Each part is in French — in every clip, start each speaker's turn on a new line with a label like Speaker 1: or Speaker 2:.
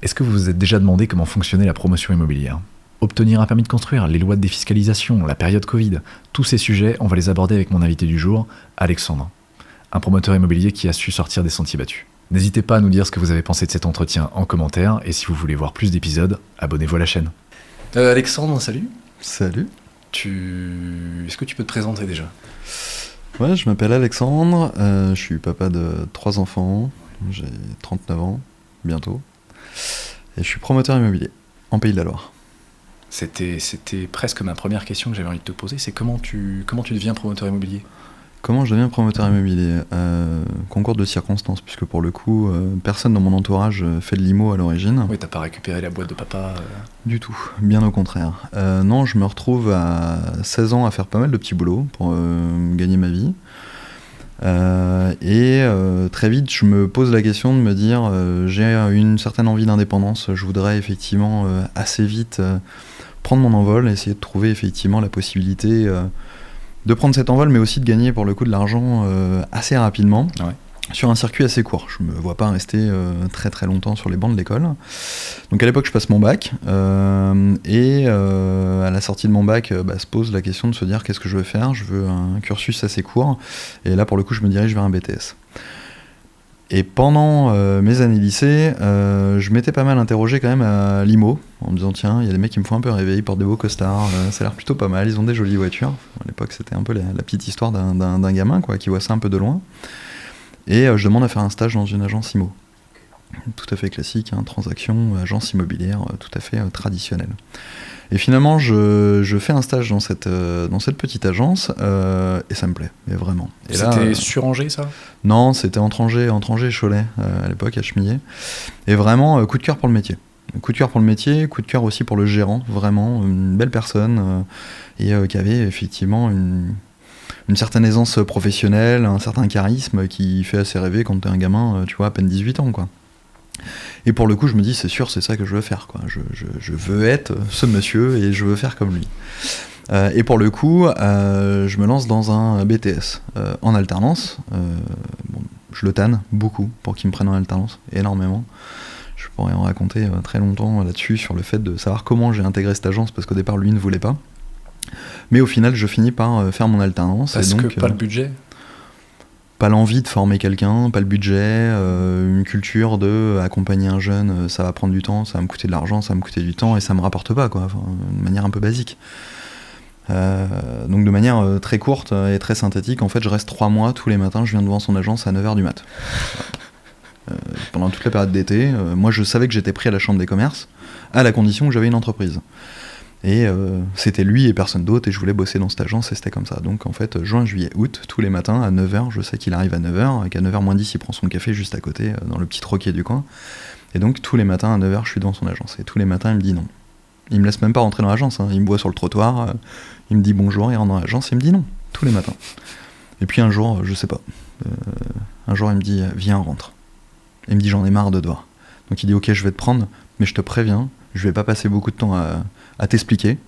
Speaker 1: Est-ce que vous vous êtes déjà demandé comment fonctionnait la promotion immobilière ? Obtenir un permis de construire, les lois de défiscalisation, la période Covid, tous ces sujets, on va les aborder avec mon invité du jour, Alexandre, un promoteur immobilier qui a su sortir des sentiers battus. N'hésitez pas à nous dire ce que vous avez pensé de cet entretien en commentaire, et si vous voulez voir plus d'épisodes, abonnez-vous à la chaîne. Alexandre, salut.
Speaker 2: Salut.
Speaker 1: Est-ce que tu peux te présenter déjà ?
Speaker 2: Ouais, je m'appelle Alexandre, je suis papa de 3 enfants, j'ai 39 ans, bientôt, et je suis promoteur immobilier, en Pays de la Loire.
Speaker 1: C'était presque ma première question que j'avais envie de te poser, c'est comment tu deviens promoteur immobilier ?
Speaker 2: Comment je deviens promoteur immobilier ? Concours de circonstances, puisque pour le coup, personne dans mon entourage fait de l'IMO à l'origine.
Speaker 1: Oui, t'as pas récupéré la boîte de papa
Speaker 2: Du tout, bien au contraire. Non, je me retrouve à 16 ans à faire pas mal de petits boulots pour gagner ma vie. Très vite, je me pose la question de me dire, j'ai une certaine envie d'indépendance, je voudrais effectivement assez vite prendre mon envol, essayer de trouver effectivement la possibilité de prendre cet envol, mais aussi de gagner pour le coup de l'argent assez rapidement,
Speaker 1: ouais.
Speaker 2: Sur un circuit assez court. Je me vois pas rester très très longtemps sur les bancs de l'école. Donc à l'époque, je passe mon bac, à la sortie de mon bac, se pose la question de se dire qu'est-ce que je veux faire. Je veux un cursus assez court, et là pour le coup, je me dirige vers un BTS. Et pendant mes années lycée, je m'étais pas mal interrogé quand même à l'IMO, en me disant tiens, il y a des mecs qui me font un peu rêver, ils portent des beaux costards, ça a l'air plutôt pas mal, ils ont des jolies voitures. À l'époque, c'était un peu la petite histoire d'un gamin quoi, qui voit ça un peu de loin. Et je demande à faire un stage dans une agence IMO. Tout à fait classique, transaction, agence immobilière, tout à fait traditionnelle. Et finalement, je fais un stage dans cette petite agence, et ça me plaît, mais vraiment. Et
Speaker 1: c'était sur Angers, ça ?
Speaker 2: Non, c'était entre Angers et Cholet, à l'époque, à Chemillé. Et vraiment, coup de cœur pour le métier. Coup de cœur pour le métier, coup de cœur aussi pour le gérant, vraiment, une belle personne, et qui avait effectivement une certaine aisance professionnelle, un certain charisme qui fait assez rêver quand t'es un gamin, tu vois, à peine 18 ans, quoi. Et pour le coup, je me dis, c'est sûr, c'est ça que je veux faire, quoi. Je veux être ce monsieur et je veux faire comme lui. Et pour le coup, je me lance dans un BTS en alternance. Je le tanne beaucoup pour qu'il me prenne en alternance, énormément. Je pourrais en raconter très longtemps là-dessus, sur le fait de savoir comment j'ai intégré cette agence, parce qu'au départ, lui ne voulait pas. Mais au final, je finis par faire mon alternance.
Speaker 1: Parce
Speaker 2: et donc,
Speaker 1: que pas le budget ?
Speaker 2: Pas l'envie de former quelqu'un, pas le budget, une culture de accompagner un jeune, ça va prendre du temps, ça va me coûter de l'argent, ça va me coûter du temps et ça me rapporte pas, quoi, enfin, de manière un peu basique. Donc de manière très courte et très synthétique, en fait, je reste 3 mois, tous les matins, je viens devant son agence à 9h du mat. Pendant toute la période d'été, moi je savais que j'étais pris à la chambre des commerces, à la condition que j'avais une entreprise. Et c'était lui et personne d'autre, et je voulais bosser dans cette agence, et c'était comme ça. Donc en fait, juin, juillet, août, tous les matins à 9h, je sais qu'il arrive à 9h, et qu'à 9h moins 10, il prend son café juste à côté, dans le petit troquet du coin. Et donc tous les matins à 9h, je suis dans son agence. Et tous les matins, il me dit non. Il me laisse même pas rentrer dans l'agence, il me voit sur le trottoir, il me dit bonjour, il rentre dans l'agence, et il me dit non, tous les matins. Et puis un jour, je sais pas, un jour il me dit viens, rentre. Il me dit j'en ai marre de toi. Donc il dit ok, je vais te prendre, mais je te préviens, je vais pas passer beaucoup de temps à t'expliquer.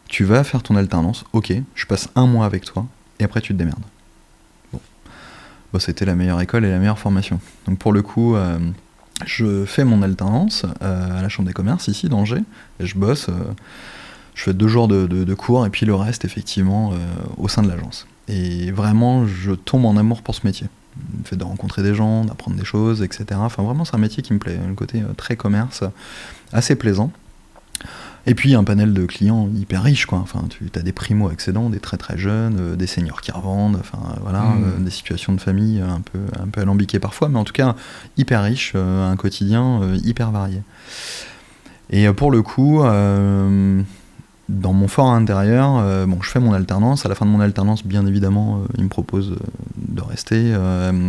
Speaker 2: Tu vas faire ton alternance, ok, je passe 1 mois avec toi, et après tu te démerdes. Bon, c'était la meilleure école et la meilleure formation. Donc pour le coup, je fais mon alternance à la Chambre des commerces, ici, d'Angers, et je bosse, je fais 2 jours de cours, et puis le reste, effectivement, au sein de l'agence. Et vraiment, je tombe en amour pour ce métier. Le fait de rencontrer des gens, d'apprendre des choses, etc. Enfin, vraiment, c'est un métier qui me plaît, le côté très commerce, assez plaisant. Et puis un panel de clients hyper riche, quoi. Enfin, tu as des primo-accédants, des très très jeunes, des seniors qui revendent, enfin voilà, des situations de famille un peu alambiquées parfois, mais en tout cas hyper riche, un quotidien hyper varié. Et pour le coup, dans mon fort intérieur, je fais mon alternance. À la fin de mon alternance, bien évidemment, il me propose de rester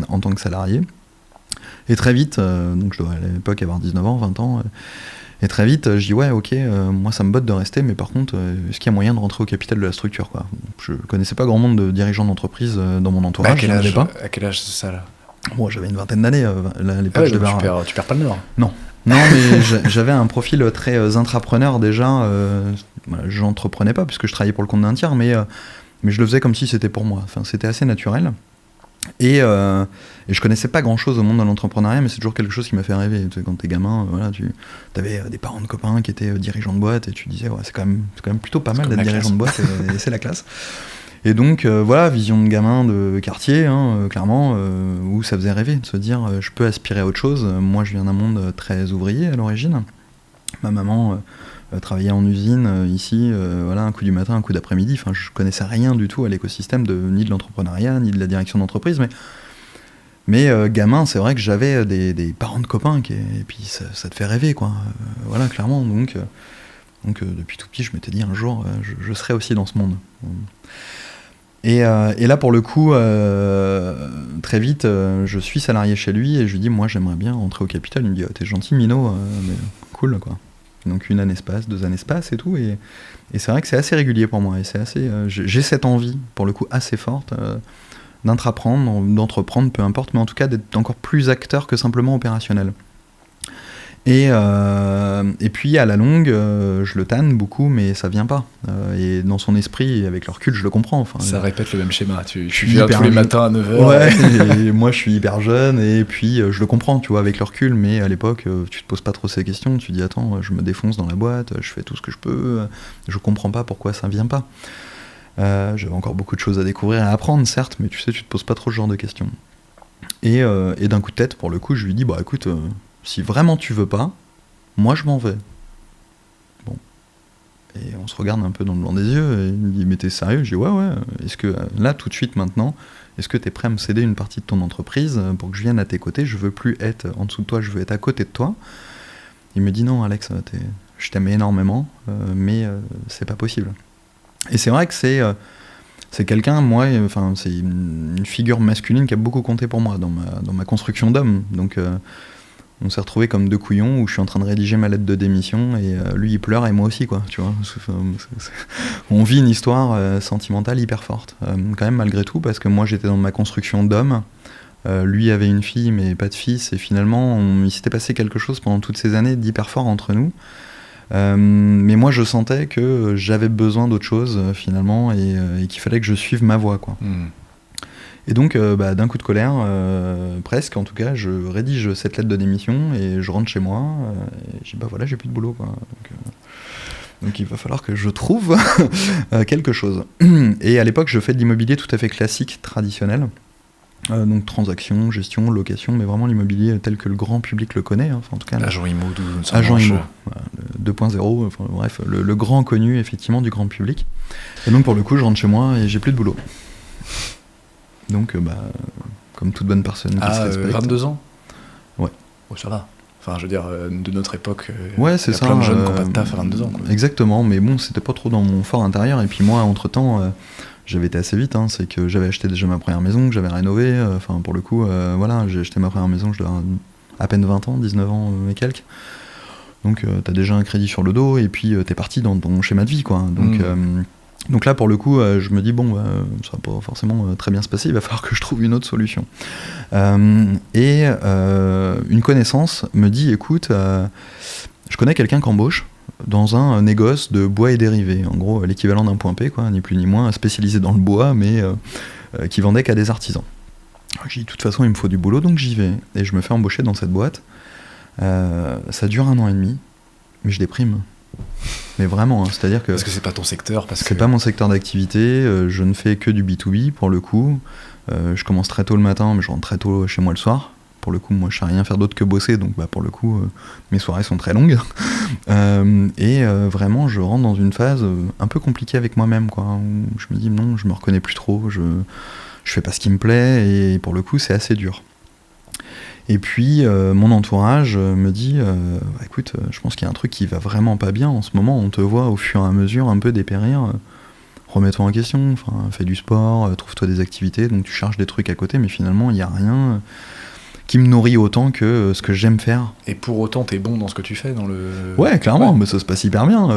Speaker 2: en tant que salarié. Et très vite, donc je dois à l'époque avoir 19 ans, 20 ans. Et très vite, je dis ouais, ok, moi ça me botte de rester, mais par contre, est-ce qu'il y a moyen de rentrer au capital de la structure, quoi. Je connaissais pas grand monde de dirigeants d'entreprise dans mon entourage.
Speaker 1: À quel âge c'est ça là ?
Speaker 2: Moi j'avais une vingtaine d'années, à l'époque.
Speaker 1: Tu perds pas le nord.
Speaker 2: Non, mais j'avais un profil très intrapreneur déjà. J'entreprenais pas puisque je travaillais pour le compte d'un tiers, mais je le faisais comme si c'était pour moi. Enfin, c'était assez naturel. Et je connaissais pas grand chose au monde de l'entrepreneuriat, mais c'est toujours quelque chose qui m'a fait rêver. Tu sais, quand t'es gamin, voilà, tu avais des parents de copains qui étaient dirigeants de boîte, et tu disais, ouais, c'est quand même plutôt pas mal d'être dirigeant de boîte, et c'est la classe. Et donc, voilà, vision de gamin de quartier, hein, clairement, où ça faisait rêver, de se dire, je peux aspirer à autre chose. Moi, je viens d'un monde très ouvrier à l'origine. Ma maman travaillait en usine, ici, voilà, un coup du matin, un coup d'après-midi. Enfin, je connaissais rien du tout à l'écosystème ni de l'entrepreneuriat, ni de la direction d'entreprise, mais gamin, c'est vrai que j'avais des parents de copains, et puis ça te fait rêver, quoi. Voilà, clairement. Donc depuis tout petit, je m'étais dit un jour, je serai aussi dans ce monde. Et là, pour le coup, très vite, je suis salarié chez lui, et je lui dis, moi, j'aimerais bien rentrer au capital. Il me dit, oh, t'es gentil, Minot, mais cool, quoi. Donc 1 année se passe, 2 années se passent et tout, et c'est vrai que c'est assez régulier pour moi, et c'est assez, j'ai cette envie, pour le coup, assez forte, d'intraprendre, d'entreprendre, peu importe, mais en tout cas d'être encore plus acteur que simplement opérationnel. Et puis à la longue, je le tanne beaucoup, mais ça vient pas. Et dans son esprit, avec le recul, je le comprends. Enfin,
Speaker 1: ça répète le même schéma. Tu viens tous les matins à 9h.
Speaker 2: Ouais, et moi je suis hyper jeune, et puis je le comprends, tu vois, avec le recul, mais à l'époque, tu te poses pas trop ces questions. Tu dis, attends, je me défonce dans la boîte, je fais tout ce que je peux, je comprends pas pourquoi ça vient pas. J'avais encore beaucoup de choses à découvrir et à apprendre, certes, mais tu sais, tu te poses pas trop ce genre de questions. Et d'un coup de tête, pour le coup, je lui dis, bah écoute, si vraiment tu veux pas, moi je m'en vais. Bon. Et on se regarde un peu dans le blanc des yeux, et il me dit, mais t'es sérieux ? Je dis, ouais, est-ce que là, tout de suite, maintenant, est-ce que t'es prêt à me céder une partie de ton entreprise pour que je vienne à tes côtés ? Je veux plus être en dessous de toi, je veux être à côté de toi. Il me dit, non Alex, je t'aime énormément, mais c'est pas possible. Et c'est vrai que c'est quelqu'un, moi, enfin, c'est une figure masculine qui a beaucoup compté pour moi dans ma construction d'homme. Donc, on s'est retrouvés comme deux couillons où je suis en train de rédiger ma lettre de démission, et lui, il pleure et moi aussi, quoi. Tu vois, on vit une histoire sentimentale hyper forte, quand même, malgré tout, parce que moi, j'étais dans ma construction d'homme. Lui avait une fille, mais pas de fils, et finalement, il s'était passé quelque chose pendant toutes ces années d'hyper fort entre nous. Mais moi je sentais que j'avais besoin d'autre chose finalement, et qu'il fallait que je suive ma voie, quoi. Et donc d'un coup de colère, presque en tout cas, je rédige cette lettre de démission et je rentre chez moi, et je dis bah voilà, j'ai plus de boulot, quoi. Donc il va falloir que je trouve quelque chose. Et à l'époque je fais de l'immobilier tout à fait classique, traditionnel. Donc transaction, gestion, location, mais vraiment l'immobilier tel que le grand public le connaît, hein. Enfin, en tout cas,
Speaker 1: agent IMO,
Speaker 2: agent IMO, 2.0, enfin, bref, le grand connu effectivement du grand public. Et donc pour le coup, je rentre chez moi et j'ai plus de boulot. Donc comme toute bonne personne qui se respecte.
Speaker 1: 22 ans.
Speaker 2: Ouais.
Speaker 1: Oh, ça va. Enfin, je veux dire, de notre époque,
Speaker 2: ouais, c'est ça.
Speaker 1: Plein de jeunes qui n'ont pas de taf à 22 ans, quoi.
Speaker 2: Exactement, mais bon, c'était pas trop dans mon fort intérieur. Et puis moi, entre-temps, j'avais été assez vite, hein, c'est que j'avais acheté déjà ma première maison, que j'avais rénovée. Enfin, pour le coup, voilà, j'ai acheté ma première maison, je dois avoir à peine 20 ans, 19 ans et quelques. Donc, t'as déjà un crédit sur le dos, et puis t'es parti dans ton schéma de vie, quoi. Donc là, pour le coup, je me dis, bon, ça va pas forcément très bien se passer, il va falloir que je trouve une autre solution. Et une connaissance me dit, écoute, je connais quelqu'un qui embauche dans un négoce de bois et dérivés, en gros l'équivalent d'un point P, quoi, ni plus ni moins, spécialisé dans le bois, mais qui vendait qu'à des artisans. J'ai dit, de toute façon, il me faut du boulot, donc j'y vais. Et je me fais embaucher dans cette boîte. Ça dure 1 an et demi, mais je déprime. Mais vraiment, hein, c'est-à-dire que...
Speaker 1: Parce que c'est pas ton secteur,
Speaker 2: c'est pas mon secteur d'activité, je ne fais que du B2B, pour le coup. Je commence très tôt le matin, mais je rentre très tôt chez moi le soir. Pour le coup, moi, je sais rien faire d'autre que bosser, donc pour le coup, mes soirées sont très longues. Et vraiment, je rentre dans une phase un peu compliquée avec moi-même, quoi, où je me dis, non, je me reconnais plus trop, je fais pas ce qui me plaît, et pour le coup, c'est assez dur. Et puis, mon entourage me dit, écoute, je pense qu'il y a un truc qui va vraiment pas bien en ce moment, on te voit au fur et à mesure un peu dépérir, remets-toi en question, fais du sport, trouve-toi des activités, donc tu charges des trucs à côté, mais finalement, il n'y a rien qui me nourrit autant que ce que j'aime faire.
Speaker 1: Et pour autant, t'es bon dans ce que tu fais, dans le...
Speaker 2: Ouais, clairement, mais ça se passe hyper bien.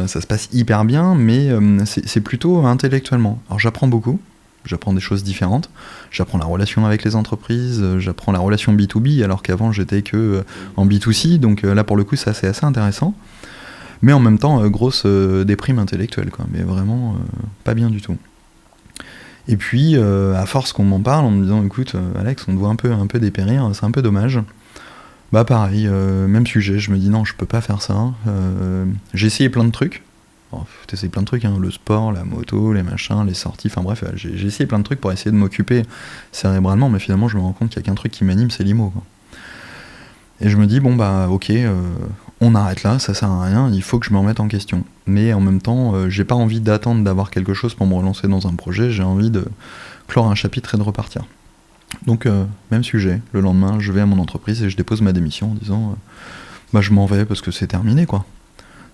Speaker 2: Ça se passe hyper bien, mais c'est plutôt intellectuellement. Alors j'apprends beaucoup, j'apprends des choses différentes, j'apprends la relation avec les entreprises, j'apprends la relation B2B, alors qu'avant j'étais que en B2C, donc là pour le coup ça c'est assez intéressant. Mais en même temps, grosse déprime intellectuelle, quoi, mais vraiment pas bien du tout. Et puis, à force qu'on m'en parle, en me disant, écoute, Alex, on te voit un peu dépérir, c'est un peu dommage. Bah pareil, même sujet, je me dis non, je peux pas faire ça. J'ai essayé plein de trucs. T'essayes plein de trucs, hein, le sport, la moto, les machins, les sorties, enfin bref, j'ai essayé plein de trucs pour essayer de m'occuper cérébralement, mais finalement je me rends compte qu'il y a qu'un truc qui m'anime, c'est l'IMO, quoi. Et je me dis, bon bah ok, on arrête là, ça sert à rien, il faut que je me remette en question. Mais en même temps, j'ai pas envie d'attendre d'avoir quelque chose pour me relancer dans un projet, j'ai envie de clore un chapitre et de repartir. Donc, même sujet, le lendemain, je vais à mon entreprise et je dépose ma démission en disant bah je m'en vais parce que c'est terminé, quoi.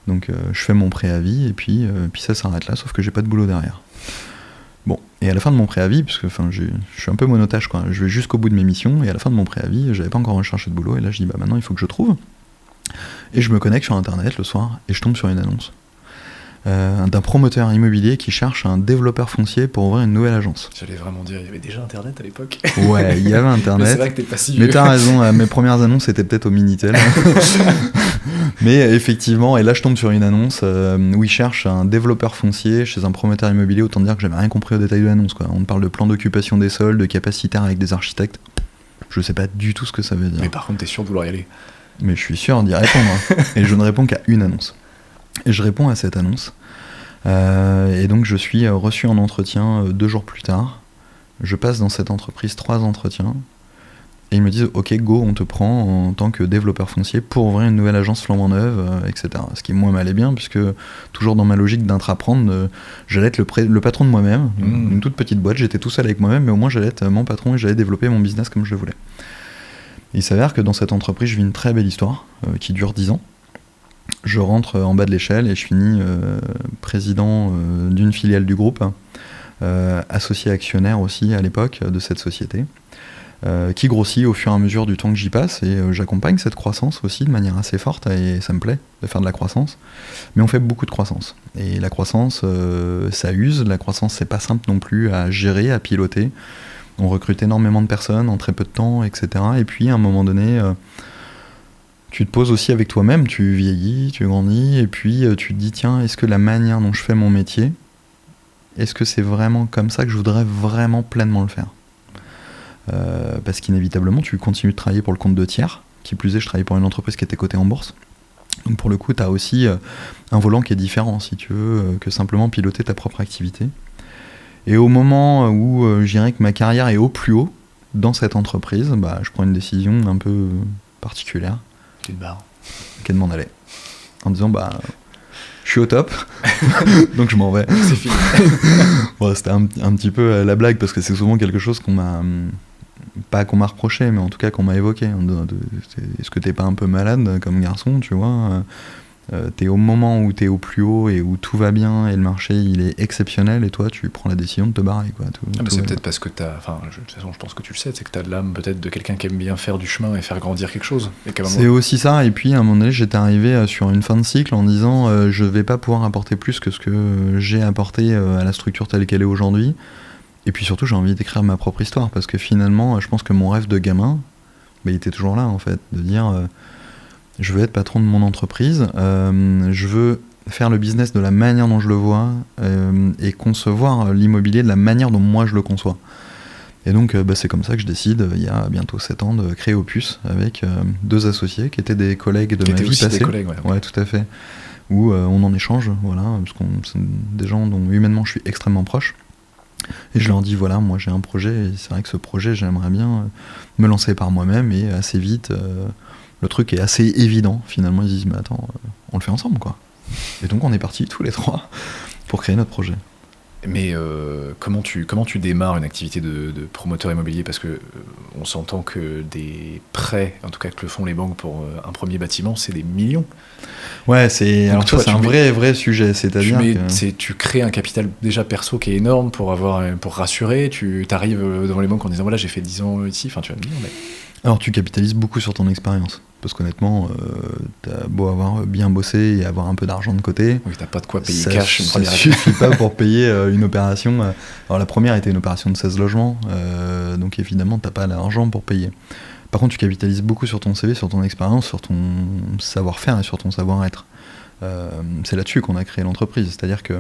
Speaker 2: Donc, je fais mon préavis et puis ça s'arrête là, sauf que j'ai pas de boulot derrière. Bon, et à la fin de mon préavis, parce que je suis un peu monotache, quoi, je vais jusqu'au bout de mes missions, et à la fin de mon préavis, j'avais pas encore recherché de boulot, et là je dis bah maintenant il faut que je trouve. Et je me connecte sur internet le soir, et je tombe sur une annonce d'un promoteur immobilier qui cherche un développeur foncier pour ouvrir une nouvelle agence.
Speaker 1: J'allais vraiment dire, il y avait déjà internet à l'époque.
Speaker 2: Ouais, il y avait internet.
Speaker 1: Mais c'est vrai que t'es pas si vieux.
Speaker 2: Mais t'as raison, mes premières annonces étaient peut-être au Minitel. Mais effectivement, et là je tombe sur une annonce où il cherche un développeur foncier chez un promoteur immobilier, autant dire que j'avais rien compris au détail de l'annonce, quoi. On parle de plan d'occupation des sols, de capacitaire avec des architectes. Je sais pas du tout ce que ça veut dire.
Speaker 1: Mais par contre, t'es sûr de vouloir y aller.
Speaker 2: Mais je suis sûr d'y répondre. Et je ne réponds qu'à une annonce. Et je réponds à cette annonce. Et donc je suis reçu en entretien 2 jours plus tard. Je passe dans cette entreprise 3 entretiens. Et ils me disent ok, go, on te prend en tant que développeur foncier pour ouvrir une nouvelle agence flambant neuve, etc. Ce qui moi m'allait bien, puisque toujours dans ma logique d'intraprendre, j'allais être le patron de moi-même. Une toute petite boîte, j'étais tout seul avec moi-même, mais au moins j'allais être mon patron et j'allais développer mon business comme je le voulais. Et il s'avère que dans cette entreprise, je vis une très belle histoire qui dure 10 ans. Je rentre en bas de l'échelle et je finis président d'une filiale du groupe, associé actionnaire aussi à l'époque de cette société, qui grossit au fur et à mesure du temps que j'y passe, et j'accompagne cette croissance aussi de manière assez forte, et ça me plaît de faire de la croissance, mais on fait beaucoup de croissance. Et la croissance, ça use, la croissance c'est pas simple non plus à gérer, à piloter. On recrute énormément de personnes en très peu de temps, etc. Et puis à un moment donné... tu te poses aussi avec toi-même, tu vieillis, tu grandis, et puis tu te dis, tiens, est-ce que la manière dont je fais mon métier, est-ce que c'est vraiment comme ça que je voudrais vraiment pleinement le faire ? Parce qu'inévitablement, tu continues de travailler pour le compte de tiers. Qui plus est, je travaillais pour une entreprise qui était cotée en bourse. Donc pour le coup, tu as aussi un volant qui est différent, si tu veux, que simplement piloter ta propre activité. Et au moment où je dirais que ma carrière est au plus haut dans cette entreprise, bah, je prends une décision un peu particulière.
Speaker 1: Tu te barres.
Speaker 2: Qu'elle m'en allait. En disant, bah, je suis au top, donc je m'en vais.
Speaker 1: C'est fini.
Speaker 2: Bon, c'était un petit peu la blague, parce que c'est souvent quelque chose qu'on m'a... Pas qu'on m'a reproché, mais en tout cas qu'on m'a évoqué. Est-ce que t'es pas un peu malade comme garçon, tu vois ? T'es au moment où t'es au plus haut et où tout va bien et le marché il est exceptionnel, et toi tu prends la décision de te barrer, quoi.
Speaker 1: C'est peut-être parce que t'as, de toute façon je pense que tu le sais, c'est que t'as de l'âme peut-être de quelqu'un qui aime bien faire du chemin et faire grandir quelque chose.
Speaker 2: C'est aussi ça, et puis à un moment donné j'étais arrivé sur une fin de cycle en disant je vais pas pouvoir apporter plus que ce que j'ai apporté à la structure telle qu'elle est aujourd'hui, et puis surtout j'ai envie d'écrire ma propre histoire, parce que finalement je pense que mon rêve de gamin, il était toujours là en fait, de dire je veux être patron de mon entreprise, je veux faire le business de la manière dont je le vois, et concevoir l'immobilier de la manière dont moi je le conçois. Et donc c'est comme ça que je décide, il y a bientôt 7 ans, de créer Opus avec 2 associés qui étaient des collègues de ma vie passée. Des collègues,
Speaker 1: ouais,
Speaker 2: tout à fait. Où on en échange, voilà, parce qu'on c'est des gens dont humainement je suis extrêmement proche. Et je leur dis, voilà, moi j'ai un projet, et c'est vrai que ce projet j'aimerais bien me lancer par moi-même, et assez vite... le truc est assez évident, finalement ils disent mais attends, on le fait ensemble, quoi. Et donc on est partis tous les 3 pour créer notre projet.
Speaker 1: Mais comment tu démarres une activité de promoteur immobilier, parce que on s'entend que des prêts, en tout cas que le font les banques pour un premier bâtiment, c'est des millions.
Speaker 2: Ouais, c'est un vrai sujet, c'est-à-dire
Speaker 1: tu crées un capital déjà perso qui est énorme pour rassurer, tu t'arrives devant les banques en disant voilà j'ai fait 10 ans ici, enfin tu vas me dire mais...
Speaker 2: Alors tu capitalises beaucoup sur ton expérience, parce qu'honnêtement, t'as beau avoir bien bossé et avoir un peu d'argent de côté,
Speaker 1: oui, t'as pas de quoi payer cash une première.
Speaker 2: Ça suffit pas pour payer une opération. Alors la première était une opération de 16 logements, donc évidemment t'as pas l'argent pour payer. Par contre tu capitalises beaucoup sur ton CV, sur ton expérience, sur ton savoir-faire et sur ton savoir-être. C'est là-dessus qu'on a créé l'entreprise, c'est-à-dire que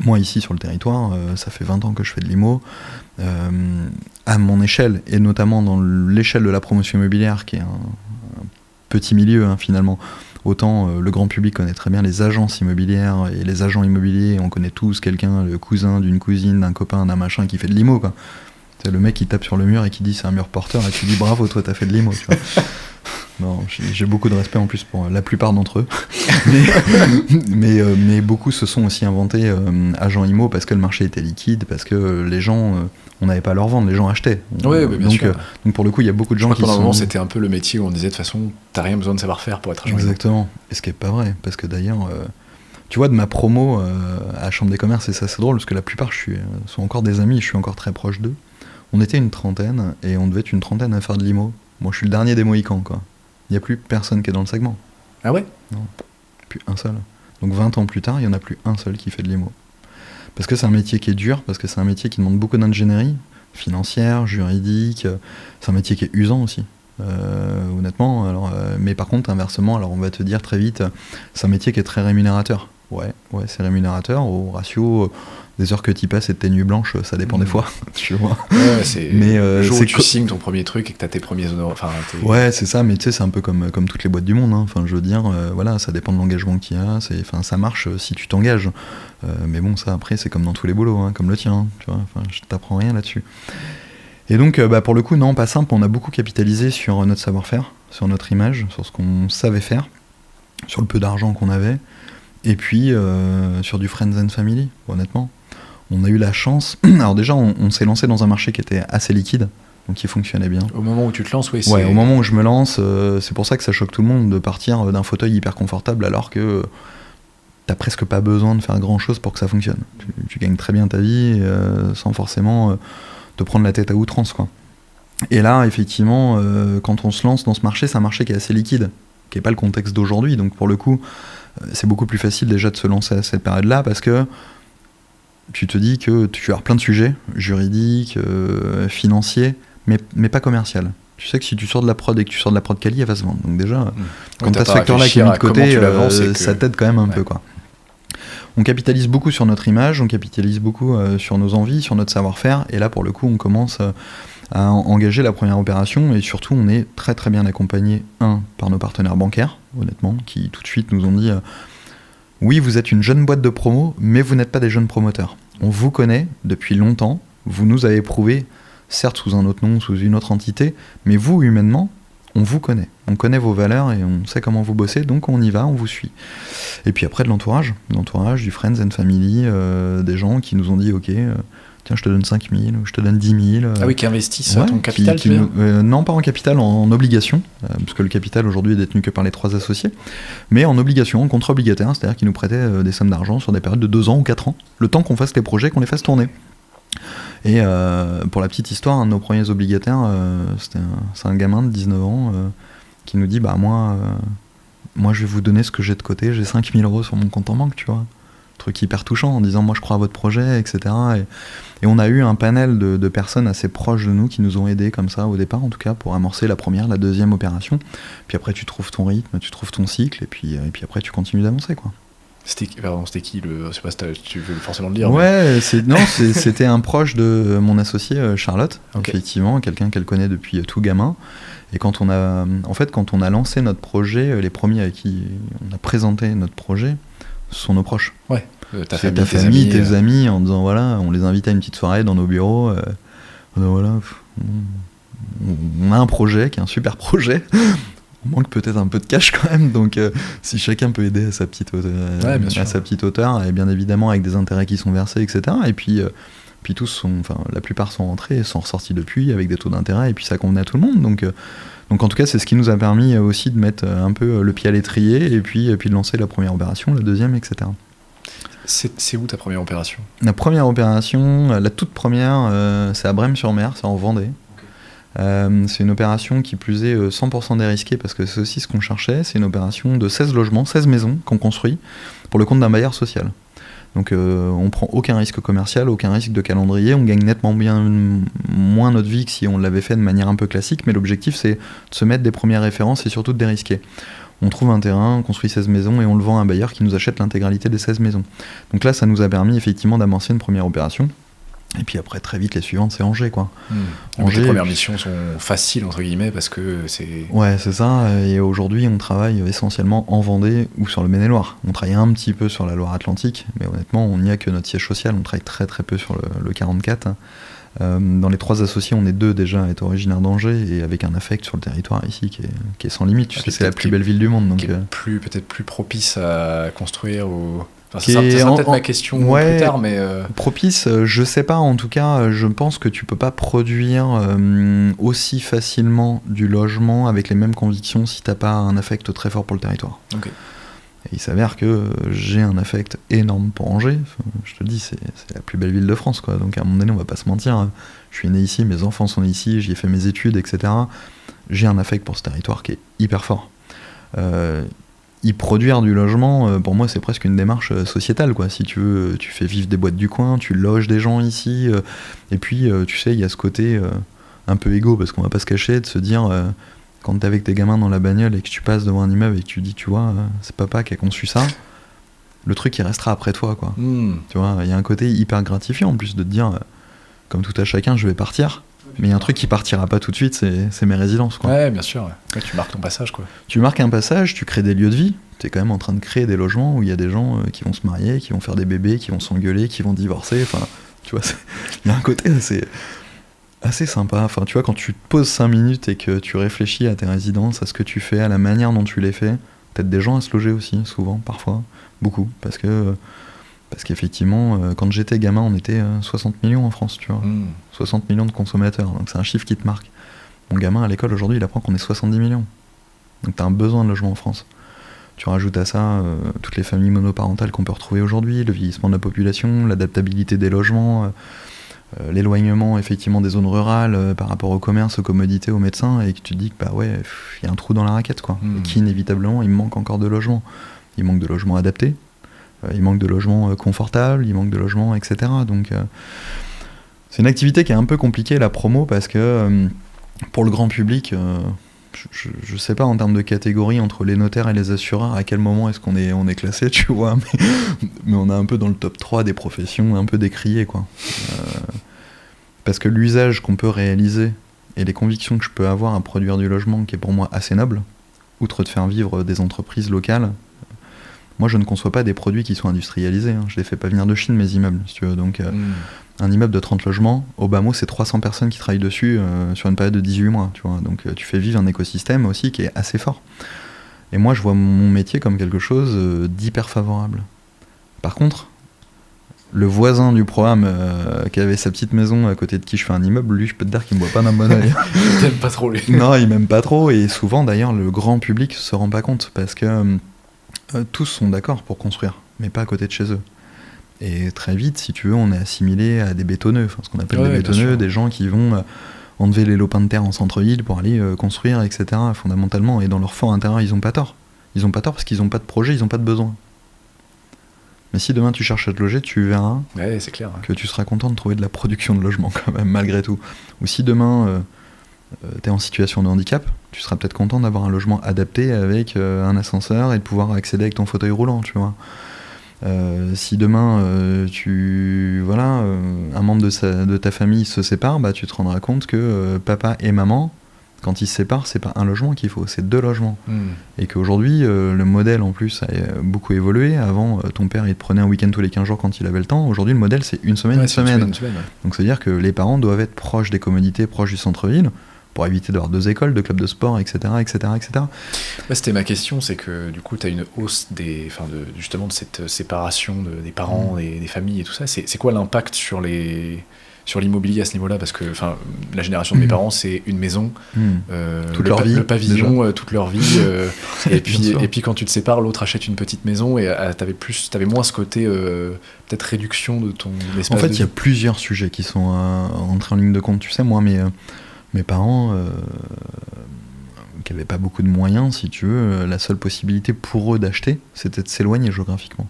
Speaker 2: Moi, ici, sur le territoire, ça fait 20 ans que je fais de l'IMO. À mon échelle, et notamment dans l'échelle de la promotion immobilière, qui est un petit milieu, hein, finalement, autant le grand public connaît très bien les agences immobilières et les agents immobiliers, on connaît tous quelqu'un, le cousin d'une cousine, d'un copain, d'un machin qui fait de l'IMO, quoi. C'est le mec qui tape sur le mur et qui dit c'est un mur porteur, et tu dis bravo, toi t'as fait de l'IMO, tu vois. Non, j'ai beaucoup de respect en plus pour la plupart d'entre eux. mais beaucoup se sont aussi inventés agents IMO parce que le marché était liquide, parce que les gens, on n'avait pas à leur vendre, les gens achetaient.
Speaker 1: Oui, bien sûr.
Speaker 2: Donc pour le coup, il y a beaucoup de gens qui
Speaker 1: pendant
Speaker 2: sont...
Speaker 1: un moment, c'était un peu le métier où on disait de toute façon, t'as rien besoin de savoir-faire pour être agent IMO.
Speaker 2: Exactement. Et ce qui n'est pas vrai, parce que d'ailleurs, tu vois, de ma promo à Chambre des Commerces, et ça c'est drôle, parce que la plupart sont encore des amis, je suis encore très proche d'eux. On était une trentaine, et on devait être une trentaine à faire de l'IMO. Moi, je suis le dernier des Mohicans, quoi. Il n'y a plus personne qui est dans le segment.
Speaker 1: Ah ouais ?
Speaker 2: Non, plus un seul. Donc 20 ans plus tard, il n'y en a plus un seul qui fait de l'IMO. Parce que c'est un métier qui est dur, parce que c'est un métier qui demande beaucoup d'ingénierie, financière, juridique, c'est un métier qui est usant aussi. Honnêtement, alors, mais par contre, inversement, alors on va te dire très vite, c'est un métier qui est très rémunérateur. Ouais, c'est rémunérateur au ratio des heures que tu passes et de tes nuits blanches, ça dépend des fois, tu vois.
Speaker 1: Ouais, c'est le jour où tu signes ton premier truc et que tu as tes premiers honneurs.
Speaker 2: Ouais, c'est ça, mais tu sais, c'est un peu comme toutes les boîtes du monde. Hein. Enfin, je veux dire, voilà, ça dépend de l'engagement qu'il y a. Ça marche si tu t'engages. Mais bon, ça, après, c'est comme dans tous les boulots, hein, comme le tien. Hein, tu vois, je t'apprends rien là-dessus. Et donc, pour le coup, non, pas simple. On a beaucoup capitalisé sur notre savoir-faire, sur notre image, sur ce qu'on savait faire, sur le peu d'argent qu'on avait. Et puis, sur du friends and family, honnêtement. On a eu la chance... Alors déjà, on s'est lancé dans un marché qui était assez liquide, donc qui fonctionnait bien.
Speaker 1: Au moment où tu te lances, oui.
Speaker 2: Ouais, au moment où je me lance, c'est pour ça que ça choque tout le monde de partir d'un fauteuil hyper confortable alors que t'as presque pas besoin de faire grand-chose pour que ça fonctionne. Tu gagnes très bien ta vie sans forcément te prendre la tête à outrance, quoi. Et là, effectivement, quand on se lance dans ce marché, c'est un marché qui est assez liquide, qui n'est pas le contexte d'aujourd'hui. Donc pour le coup, c'est beaucoup plus facile déjà de se lancer à cette période-là parce que tu te dis que tu vas avoir plein de sujets, juridiques, financiers, mais pas commercial. Tu sais que si tu sors de la prod et que tu sors de la prod quali, elle va se vendre. Donc déjà, quand tu as ce facteur-là qui est mis de côté, ça t'aide quand même un peu, quoi. On capitalise beaucoup sur notre image, on capitalise beaucoup sur nos envies, sur notre savoir-faire, et là, pour le coup, on commence à engager la première opération, et surtout, on est très très bien accompagné, par nos partenaires bancaires, honnêtement, qui tout de suite nous ont dit... Oui, vous êtes une jeune boîte de promo, mais vous n'êtes pas des jeunes promoteurs. On vous connaît depuis longtemps, vous nous avez prouvé, certes sous un autre nom, sous une autre entité, mais vous, humainement, on vous connaît. On connaît vos valeurs et on sait comment vous bossez, donc on y va, on vous suit. Et puis après, de l'entourage, du friends and family, des gens qui nous ont dit, ok, tiens, je te donne 5 000, ou je te donne 10 000.
Speaker 1: Ah oui, qui investissent ton capital,
Speaker 2: non, pas en capital, en obligation, parce que le capital aujourd'hui est détenu que par les 3 associés, mais en obligation, en contrat obligataire, c'est-à-dire qu'ils nous prêtaient des sommes d'argent sur des périodes de 2 ans ou 4 ans, le temps qu'on fasse les projets, qu'on les fasse tourner. Et pour la petite histoire, un de nos premiers obligataires, c'est un gamin de 19 ans qui nous dit, moi je vais vous donner ce que j'ai de côté, j'ai 5 000 € sur mon compte en banque, tu vois. Truc hyper touchant en disant moi je crois à votre projet, etc. Et on a eu un panel de personnes assez proches de nous qui nous ont aidés comme ça au départ en tout cas pour amorcer la première, la deuxième opération. Puis après tu trouves ton rythme, tu trouves ton cycle et puis après tu continues d'avancer, quoi.
Speaker 1: C'était qui je sais pas si tu veux forcément le dire.
Speaker 2: Ouais, c'était un proche de mon associé Charlotte, okay. Effectivement, quelqu'un qu'elle connaît depuis tout gamin. Et quand on a lancé notre projet, les premiers à qui on a présenté notre projet, ce sont nos proches.
Speaker 1: Ouais.
Speaker 2: Ta famille, tes amis, en disant voilà, on les invite à une petite soirée dans nos bureaux. Voilà, on a un projet qui est un super projet. On manque peut-être un peu de cash quand même, donc si chacun peut aider à sa petite hauteur, et bien évidemment avec des intérêts qui sont versés, etc. Et puis la plupart sont rentrés et sont ressortis depuis avec des taux d'intérêt, et puis ça convenait à tout le monde. Donc en tout cas, c'est ce qui nous a permis aussi de mettre un peu le pied à l'étrier, et puis de lancer la première opération, la deuxième, etc.
Speaker 1: C'est où ta première opération ?
Speaker 2: La première opération, la toute première, c'est à Brême-sur-Mer, c'est en Vendée. C'est une opération qui plus est 100% dérisquée parce que c'est aussi ce qu'on cherchait. C'est une opération de 16 logements, 16 maisons qu'on construit pour le compte d'un bailleur social. Donc on prend aucun risque commercial, aucun risque de calendrier, on gagne nettement bien moins notre vie que si on l'avait fait de manière un peu classique, mais l'objectif c'est de se mettre des premières références et surtout de dérisquer. on trouve un terrain, on construit 16 maisons et on le vend à un bailleur qui nous achète l'intégralité des 16 maisons. Donc là, ça nous a permis effectivement d'amorcer une première opération. Et puis après, très vite, les suivantes, c'est Angers, quoi.
Speaker 1: Angers, les premières missions sont faciles, entre guillemets, parce que c'est...
Speaker 2: Ouais, c'est ça. Et aujourd'hui, on travaille essentiellement en Vendée ou sur le Maine-et-Loire. On travaille un petit peu sur la Loire-Atlantique, mais honnêtement, on n'y a que notre siège social. On travaille très très peu sur le 44. Dans les 3 associés, on est 2 déjà à être originaires d'Angers et avec un affect sur le territoire ici qui est sans limite. Tu sais, c'est la plus belle ville du monde. Donc,
Speaker 1: qui est peut-être plus propice à construire ou... Enfin,
Speaker 2: ça
Speaker 1: sera peut-être ma question plus tard, mais...
Speaker 2: Propice, je sais pas, en tout cas, je pense que tu peux pas produire aussi facilement du logement avec les mêmes convictions si t'as pas un affect très fort pour le territoire.
Speaker 1: Okay.
Speaker 2: Et il s'avère que j'ai un affect énorme pour Angers, je te le dis, c'est la plus belle ville de France, quoi. Donc à un moment donné, on va pas se mentir, je suis né ici, mes enfants sont nés ici, j'y ai fait mes études, etc. J'ai un affect pour ce territoire qui est hyper fort. Y produire du logement, pour moi, c'est presque une démarche sociétale, quoi. Si tu veux, tu fais vivre des boîtes du coin, tu loges des gens ici, et puis, tu sais, il y a ce côté un peu égo, parce qu'on va pas se cacher, de se dire, quand t'es avec tes gamins dans la bagnole et que tu passes devant un immeuble et que tu dis, tu vois, c'est papa qui a conçu ça, le truc, il restera après toi, quoi. Tu vois, il y a un côté hyper gratifiant, en plus, de te dire, comme tout à chacun, je vais partir. Mais il y a un truc qui partira pas tout de suite, c'est mes résidences, quoi.
Speaker 1: Ouais, bien sûr. Ouais, tu marques ton passage, quoi.
Speaker 2: Tu marques un passage, tu crées des lieux de vie. T'es quand même en train de créer des logements où il y a des gens qui vont se marier, qui vont faire des bébés, qui vont s'engueuler, qui vont divorcer. Enfin, tu vois, il y a un côté assez sympa. Enfin, tu vois, quand tu te poses 5 minutes et que tu réfléchis à tes résidences, à ce que tu fais, à la manière dont tu les fais, peut-être des gens à se loger aussi, souvent, parfois, beaucoup, parce qu'effectivement, quand j'étais gamin, on était 60 millions en France, tu vois. 60 millions de consommateurs, donc c'est un chiffre qui te marque. Mon gamin, à l'école, aujourd'hui, il apprend qu'on est 70 millions. Donc t'as un besoin de logement en France. Tu rajoutes à ça toutes les familles monoparentales qu'on peut retrouver aujourd'hui, le vieillissement de la population, l'adaptabilité des logements, l'éloignement, effectivement, des zones rurales par rapport au commerce, aux commodités, aux médecins, et que tu te dis que, bah ouais, il y a un trou dans la raquette, quoi. Et qu'inévitablement, il manque encore de logements. Il manque de logements adaptés. Il manque de logements confortables, il manque de logements, etc. Donc c'est une activité qui est un peu compliquée, la promo, parce que pour le grand public, je sais pas en termes de catégorie entre les notaires et les assureurs à quel moment est-ce qu'on est classé, tu vois, mais on est un peu dans le top 3 des professions un peu décriées, quoi. Parce que l'usage qu'on peut réaliser et les convictions que je peux avoir à produire du logement, qui est pour moi assez noble, outre de faire vivre des entreprises locales, moi, je ne conçois pas des produits qui sont industrialisés. Je les fais pas venir de Chine, mes immeubles, si tu veux. Donc, un immeuble de 30 logements, au bas mot, c'est 300 personnes qui travaillent dessus sur une période de 18 mois, tu vois. Donc, tu fais vivre un écosystème aussi qui est assez fort. Et moi, je vois mon métier comme quelque chose d'hyper favorable. Par contre, le voisin du programme qui avait sa petite maison à côté de qui je fais un immeuble, lui, je peux te dire qu'il me voit pas d'un bon œil.
Speaker 1: Il t'aime pas trop, lui.
Speaker 2: Non, il m'aime pas trop. Et souvent, d'ailleurs, le grand public se rend pas compte parce que... tous sont d'accord pour construire, mais pas à côté de chez eux. Et très vite, si tu veux, on est assimilé à des bétonneux, enfin, ce qu'on appelle des bétonneux, des gens qui vont enlever les lopins de terre en centre-ville pour aller construire, etc. Fondamentalement, et dans leur fort intérieur, ils ont pas tort. Ils ont pas tort parce qu'ils ont pas de projet, ils ont pas de besoin. Mais si demain tu cherches à te loger, tu verras
Speaker 1: c'est clair,
Speaker 2: que tu seras content de trouver de la production de logement quand même, malgré tout. Ou si demain... t'es en situation de handicap, tu seras peut-être content d'avoir un logement adapté avec un ascenseur et de pouvoir accéder avec ton fauteuil roulant, tu vois. Si demain un membre de ta famille se sépare, bah tu te rendras compte que papa et maman, quand ils se séparent, c'est pas un logement qu'il faut, c'est 2 logements. Et qu'aujourd'hui, le modèle en plus a beaucoup évolué. Avant, ton père il te prenait un week-end tous les 15 jours quand il avait le temps. Aujourd'hui, le modèle c'est une semaine. Donc ça veut dire que les parents doivent être proches des commodités, proches du centre-ville, pour éviter d'avoir 2 écoles, 2 clubs de sport, etc. etc., etc.
Speaker 1: Ouais, c'était ma question, c'est que du coup, tu as une hausse justement de cette séparation des parents, des familles et tout ça. C'est quoi l'impact sur l'immobilier à ce niveau-là? Parce que la génération de mes parents, c'est une maison, le pavillon, toute leur vie. et puis quand tu te sépares, l'autre achète une petite maison et t'avais moins ce côté peut-être réduction de ton espace.
Speaker 2: En fait, il y a plusieurs sujets qui sont entrés en ligne de compte. Tu sais, moi, mes parents, qui n'avaient pas beaucoup de moyens, si tu veux, la seule possibilité pour eux d'acheter, c'était de s'éloigner géographiquement.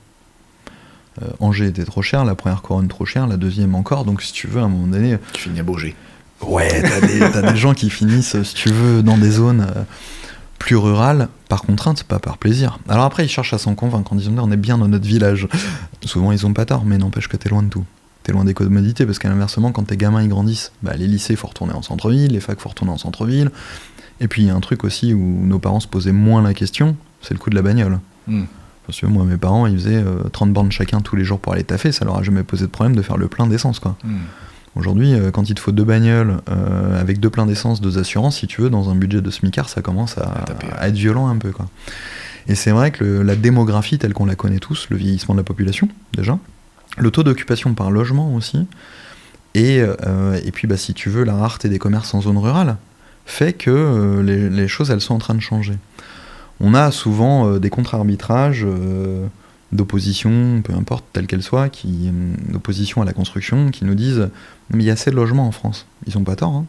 Speaker 2: Angers était trop cher, la première couronne trop chère, la deuxième encore, donc si tu veux, à un moment donné...
Speaker 1: Tu finis à Baugé.
Speaker 2: Ouais, t'as des gens qui finissent, si tu veux, dans des zones plus rural, par contrainte, pas par plaisir. Alors après, ils cherchent à s'en convaincre en disant on est bien dans notre village. Souvent, ils ont pas tort, mais n'empêche que t'es loin de tout. T'es loin des commodités, parce qu'à l'inversement, quand tes gamins ils grandissent, les lycées, faut retourner en centre-ville, les facs, faut retourner en centre-ville. Et puis, il y a un truc aussi où nos parents se posaient moins la question, c'est le coût de la bagnole. Parce que moi, mes parents, ils faisaient 30 bornes chacun tous les jours pour aller taffer, ça leur a jamais posé de problème de faire le plein d'essence, quoi. Aujourd'hui, quand il te faut 2 bagnoles, avec 2 pleins d'essence, 2 assurances, si tu veux, dans un budget de smicard, ça commence à être violent un peu, quoi. Et c'est vrai que la démographie telle qu'on la connaît tous, le vieillissement de la population, déjà, le taux d'occupation par logement aussi, et puis si tu veux, la rareté des commerces en zone rurale, fait que les choses, elles sont en train de changer. On a souvent des contre-arbitrages d'opposition, peu importe, telle qu'elle soit, d'opposition à la construction, qui nous disent « mais il y a assez de logements en France ». Ils n'ont pas tort, hein.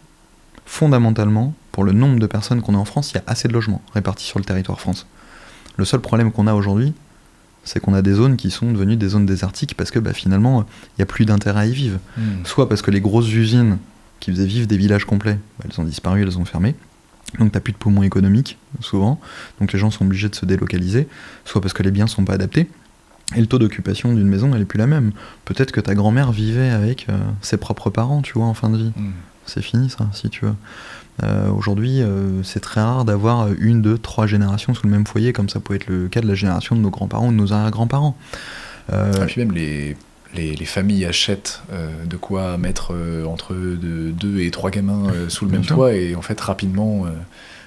Speaker 2: Fondamentalement, pour le nombre de personnes qu'on a en France, il y a assez de logements répartis sur le territoire France. Le seul problème qu'on a aujourd'hui, c'est qu'on a des zones qui sont devenues des zones désertiques parce que finalement, il n'y a plus d'intérêt à y vivre. Soit parce que les grosses usines qui faisaient vivre des villages complets, elles ont disparu, elles ont fermé. Donc t'as plus de poumons économiques, souvent. Donc les gens sont obligés de se délocaliser. Soit parce que les biens sont pas adaptés. Et le taux d'occupation d'une maison, elle est plus la même. Peut-être que ta grand-mère vivait avec ses propres parents, tu vois, en fin de vie. C'est fini, ça, si tu veux. Aujourd'hui, c'est très rare d'avoir 1, 2, 3 générations sous le même foyer, comme ça peut être le cas de la génération de nos grands-parents ou de nos arrière-grands-parents.
Speaker 1: Et puis même les familles achètent de quoi mettre entre 2 et 3 gamins sous le même toit, et en fait, rapidement...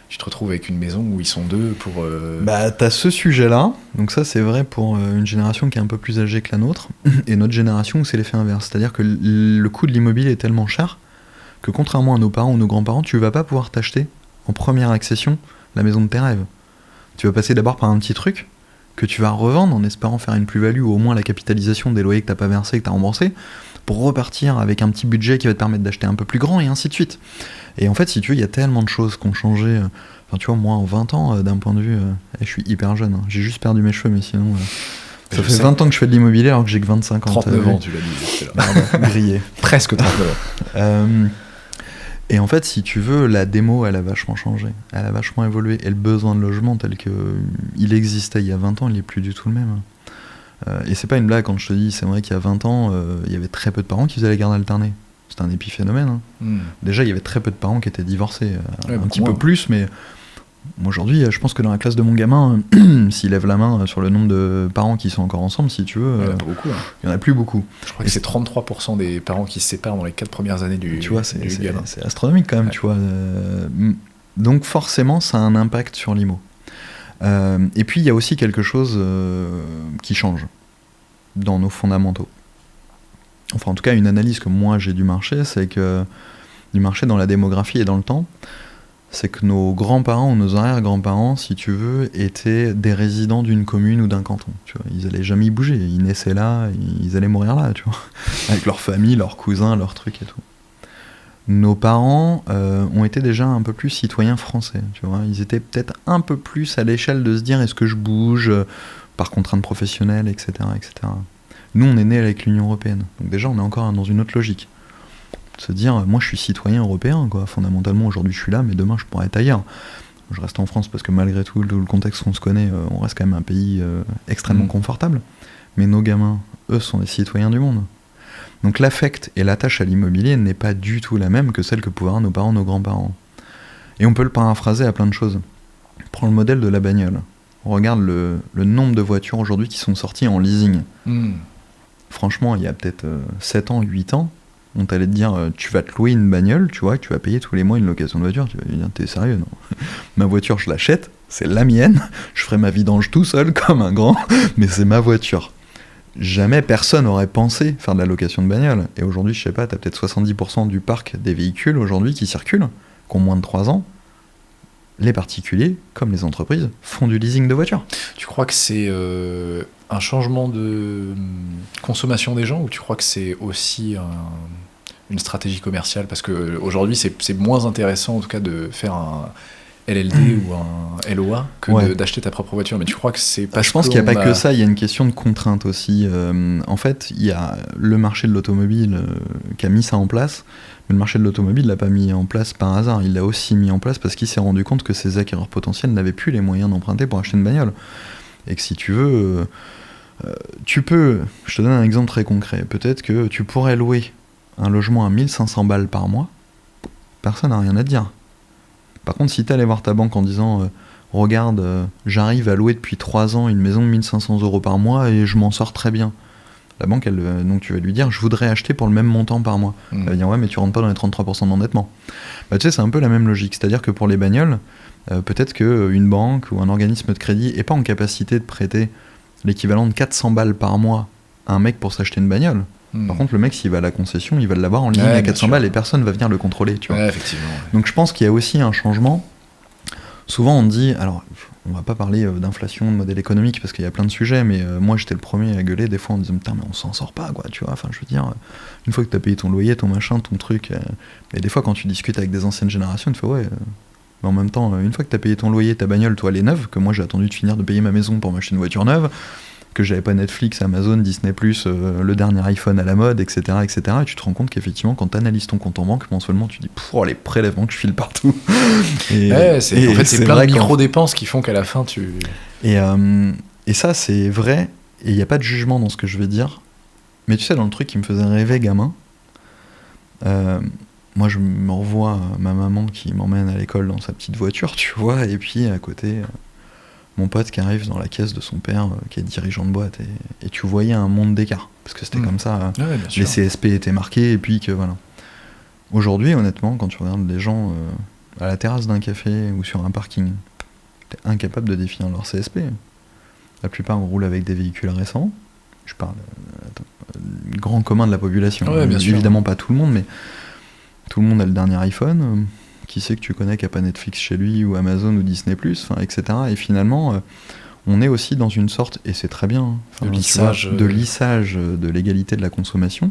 Speaker 1: tu te retrouves avec une maison où ils sont 2 pour...
Speaker 2: T'as ce sujet-là, donc ça c'est vrai pour une génération qui est un peu plus âgée que la nôtre, et notre génération où c'est l'effet inverse, c'est-à-dire que le coût de l'immobilier est tellement cher que contrairement à nos parents ou nos grands-parents, tu vas pas pouvoir t'acheter en première accession la maison de tes rêves. Tu vas passer d'abord par un petit truc que tu vas revendre en espérant faire une plus-value ou au moins la capitalisation des loyers que t'as pas versé, que t'as remboursé, pour repartir avec un petit budget qui va te permettre d'acheter un peu plus grand et ainsi de suite. Et en fait, si tu veux, il y a tellement de choses qui ont changé. Enfin, tu vois, moi, en 20 ans, d'un point de vue... je suis hyper jeune. J'ai juste perdu mes cheveux, mais sinon... ça fait 20 ans que je fais de l'immobilier alors que j'ai que 25 ans.
Speaker 1: 39 ans, tu l'as dit.
Speaker 2: Pardon, grillé.
Speaker 1: Presque 39 ans.
Speaker 2: Et en fait, si tu veux, la démo, elle a vachement changé. Elle a vachement évolué. Et le besoin de logement tel qu'il existait il y a 20 ans, il n'est plus du tout le même. Et c'est pas une blague quand je te dis, c'est vrai qu'il y a 20 ans, il y avait très peu de parents qui faisaient la garde alternée. C'était un épiphénomène. Déjà, il y avait très peu de parents qui étaient divorcés. Un petit peu plus, mais aujourd'hui, je pense que dans la classe de mon gamin, s'il lève la main sur le nombre de parents qui sont encore ensemble, si tu veux, il y en a plus beaucoup.
Speaker 1: Je crois que c'est 33% des parents qui se séparent dans les 4 premières années du gamin.
Speaker 2: Tu vois, c'est astronomique quand même, tu vois. Donc forcément, ça a un impact sur l'IMO. Et puis, il y a aussi quelque chose qui change dans nos fondamentaux. Enfin, en tout cas, une analyse que moi j'ai du marché, c'est que du marché dans la démographie et dans le temps, c'est que nos grands-parents ou nos arrière-grands-parents, si tu veux, étaient des résidents d'une commune ou d'un canton. Tu vois, ils allaient jamais y bouger, ils naissaient là, ils allaient mourir là, tu vois, avec leur famille, leurs cousins, leurs trucs et tout. Nos parents ont été déjà un peu plus citoyens français, tu vois. Ils étaient peut-être un peu plus à l'échelle de se dire est-ce que je bouge par contrainte professionnelle, etc., etc. Nous, on est nés avec l'Union Européenne, donc déjà on est encore dans une autre logique. Se dire, moi je suis citoyen européen, quoi. Fondamentalement aujourd'hui je suis là, mais demain je pourrais être ailleurs. Je reste en France parce que malgré tout le contexte qu'on se connaît, on reste quand même un pays extrêmement confortable. Mais nos gamins, eux, sont des citoyens du monde. Donc l'affect et l'attache à l'immobilier n'est pas du tout la même que celle que pouvaient avoir nos parents, nos grands-parents. Et on peut le paraphraser à plein de choses. Prends le modèle de la bagnole. On regarde le nombre de voitures aujourd'hui qui sont sorties en leasing. Franchement, il y a peut-être 7 ans, 8 ans, on t'allait te dire, tu vas te louer une bagnole, tu vois, que tu vas payer tous les mois une location de voiture. Tu vas dire, t'es sérieux, non? Ma voiture, je l'achète, c'est la mienne, je ferai ma vidange tout seul comme un grand, mais c'est ma voiture. Jamais personne n'aurait pensé faire de la location de bagnole. Et aujourd'hui, je sais pas, t'as peut-être 70% du parc des véhicules aujourd'hui qui circulent, qui ont moins de 3 ans. Les particuliers, comme les entreprises, font du leasing de voitures.
Speaker 1: Tu crois que c'est un changement de consommation des gens, ou tu crois que c'est aussi une stratégie commerciale? Parce qu'aujourd'hui, c'est moins intéressant, en tout cas, de faire LLD ou un LOA que
Speaker 2: Ouais.
Speaker 1: d'acheter ta propre voiture. Mais tu crois que c'est parce
Speaker 2: Je pense qu'il n'y a
Speaker 1: qu'on
Speaker 2: pas que ça, il y a une question de contrainte aussi. En fait, il y a le marché de l'automobile qui a mis ça en place, mais le marché de l'automobile ne l'a pas mis en place par hasard. Il l'a aussi mis en place parce qu'il s'est rendu compte que ses acquéreurs potentiels n'avaient plus les moyens d'emprunter pour acheter une bagnole. Et que si tu veux, tu peux, je te donne un exemple très concret, peut-être que tu pourrais louer un logement à 1500 balles par mois, personne n'a rien à te dire. Par contre, si tu allais voir ta banque en disant regarde, j'arrive à louer depuis 3 ans une maison de 1500 € par mois et je m'en sors très bien. La banque, donc tu vas lui dire je voudrais acheter pour le même montant par mois. Elle va dire ouais, mais tu rentres pas dans les 33% d'endettement. Bah, tu sais, c'est un peu la même logique. C'est-à-dire que pour les bagnoles, peut-être qu'une banque ou un organisme de crédit n'est pas en capacité de prêter l'équivalent de 400 balles par mois à un mec pour s'acheter une bagnole. Par contre, le mec, s'il va à la concession, il va l'avoir en ligne à 400 balles et personne va venir le contrôler. Tu vois.
Speaker 1: Ouais, effectivement. Ouais.
Speaker 2: Donc je pense qu'il y a aussi un changement. Souvent on dit, alors on va pas parler d'inflation, de modèle économique parce qu'il y a plein de sujets, mais moi j'étais le premier à gueuler des fois en disant putain mais on s'en sort pas quoi, tu vois, enfin je veux dire, une fois que t'as payé ton loyer, ton machin, ton truc, et des fois quand tu discutes avec des anciennes générations, tu fais ouais, mais en même temps, une fois que t'as payé ton loyer, ta bagnole, toi elle est neuve, que moi j'ai attendu de finir de payer ma maison pour m'acheter une voiture neuve, que j'avais pas Netflix, Amazon, Disney+, le dernier iPhone à la mode, etc., etc. Et tu te rends compte qu'effectivement, quand tu analyses ton compte en banque, mensuellement, tu dis oh, les prélèvements que je file partout.
Speaker 1: En fait, c'est plein de micro-dépenses qui font qu'à la fin, tu...
Speaker 2: Et ça, c'est vrai, et il n'y a pas de jugement dans ce que je vais dire. Mais tu sais, dans le truc qui me faisait rêver gamin, moi, je me revois ma maman qui m'emmène à l'école dans sa petite voiture, tu vois, et puis à côté... mon pote qui arrive dans la caisse de son père, qui est dirigeant de boîte, et tu voyais un monde d'écart, parce que c'était comme ça,
Speaker 1: ouais,
Speaker 2: les CSP étaient marqués, et puis que voilà. Aujourd'hui, honnêtement, quand tu regardes les gens à la terrasse d'un café ou sur un parking, t'es incapable de définir leur CSP. La plupart roulent avec des véhicules récents, je parle du grand commun de la population, évidemment pas tout le monde, mais tout le monde a le dernier iPhone, qui sait que tu connais qui n'a pas Netflix chez lui, ou Amazon, ou Disney+, etc. Et finalement, on est aussi dans une sorte, et c'est très bien,
Speaker 1: de lissage
Speaker 2: de l'égalité de la consommation,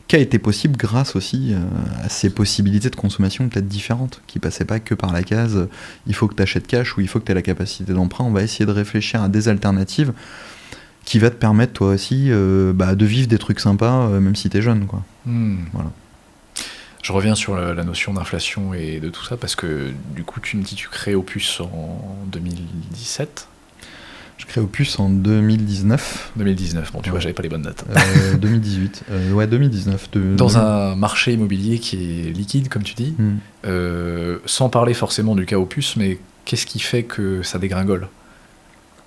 Speaker 2: qui a été possible grâce aussi à ces possibilités de consommation peut-être différentes, qui passaient pas que par la case il faut que tu achètes cash ou il faut que tu aies la capacité d'emprunt. On va essayer de réfléchir à des alternatives qui va te permettre toi aussi de vivre des trucs sympas même si tu es jeune, quoi. Voilà.
Speaker 1: Je reviens sur la notion d'inflation et de tout ça, parce que du coup, tu me dis tu crées Opus en 2017.
Speaker 2: Je crée Opus en 2019.
Speaker 1: 2019, bon tu vois, j'avais pas les bonnes dates.
Speaker 2: 2018. Ouais, 2019.
Speaker 1: Dans un marché immobilier qui est liquide, comme tu dis, sans parler forcément du cas Opus, mais qu'est-ce qui fait que ça dégringole ?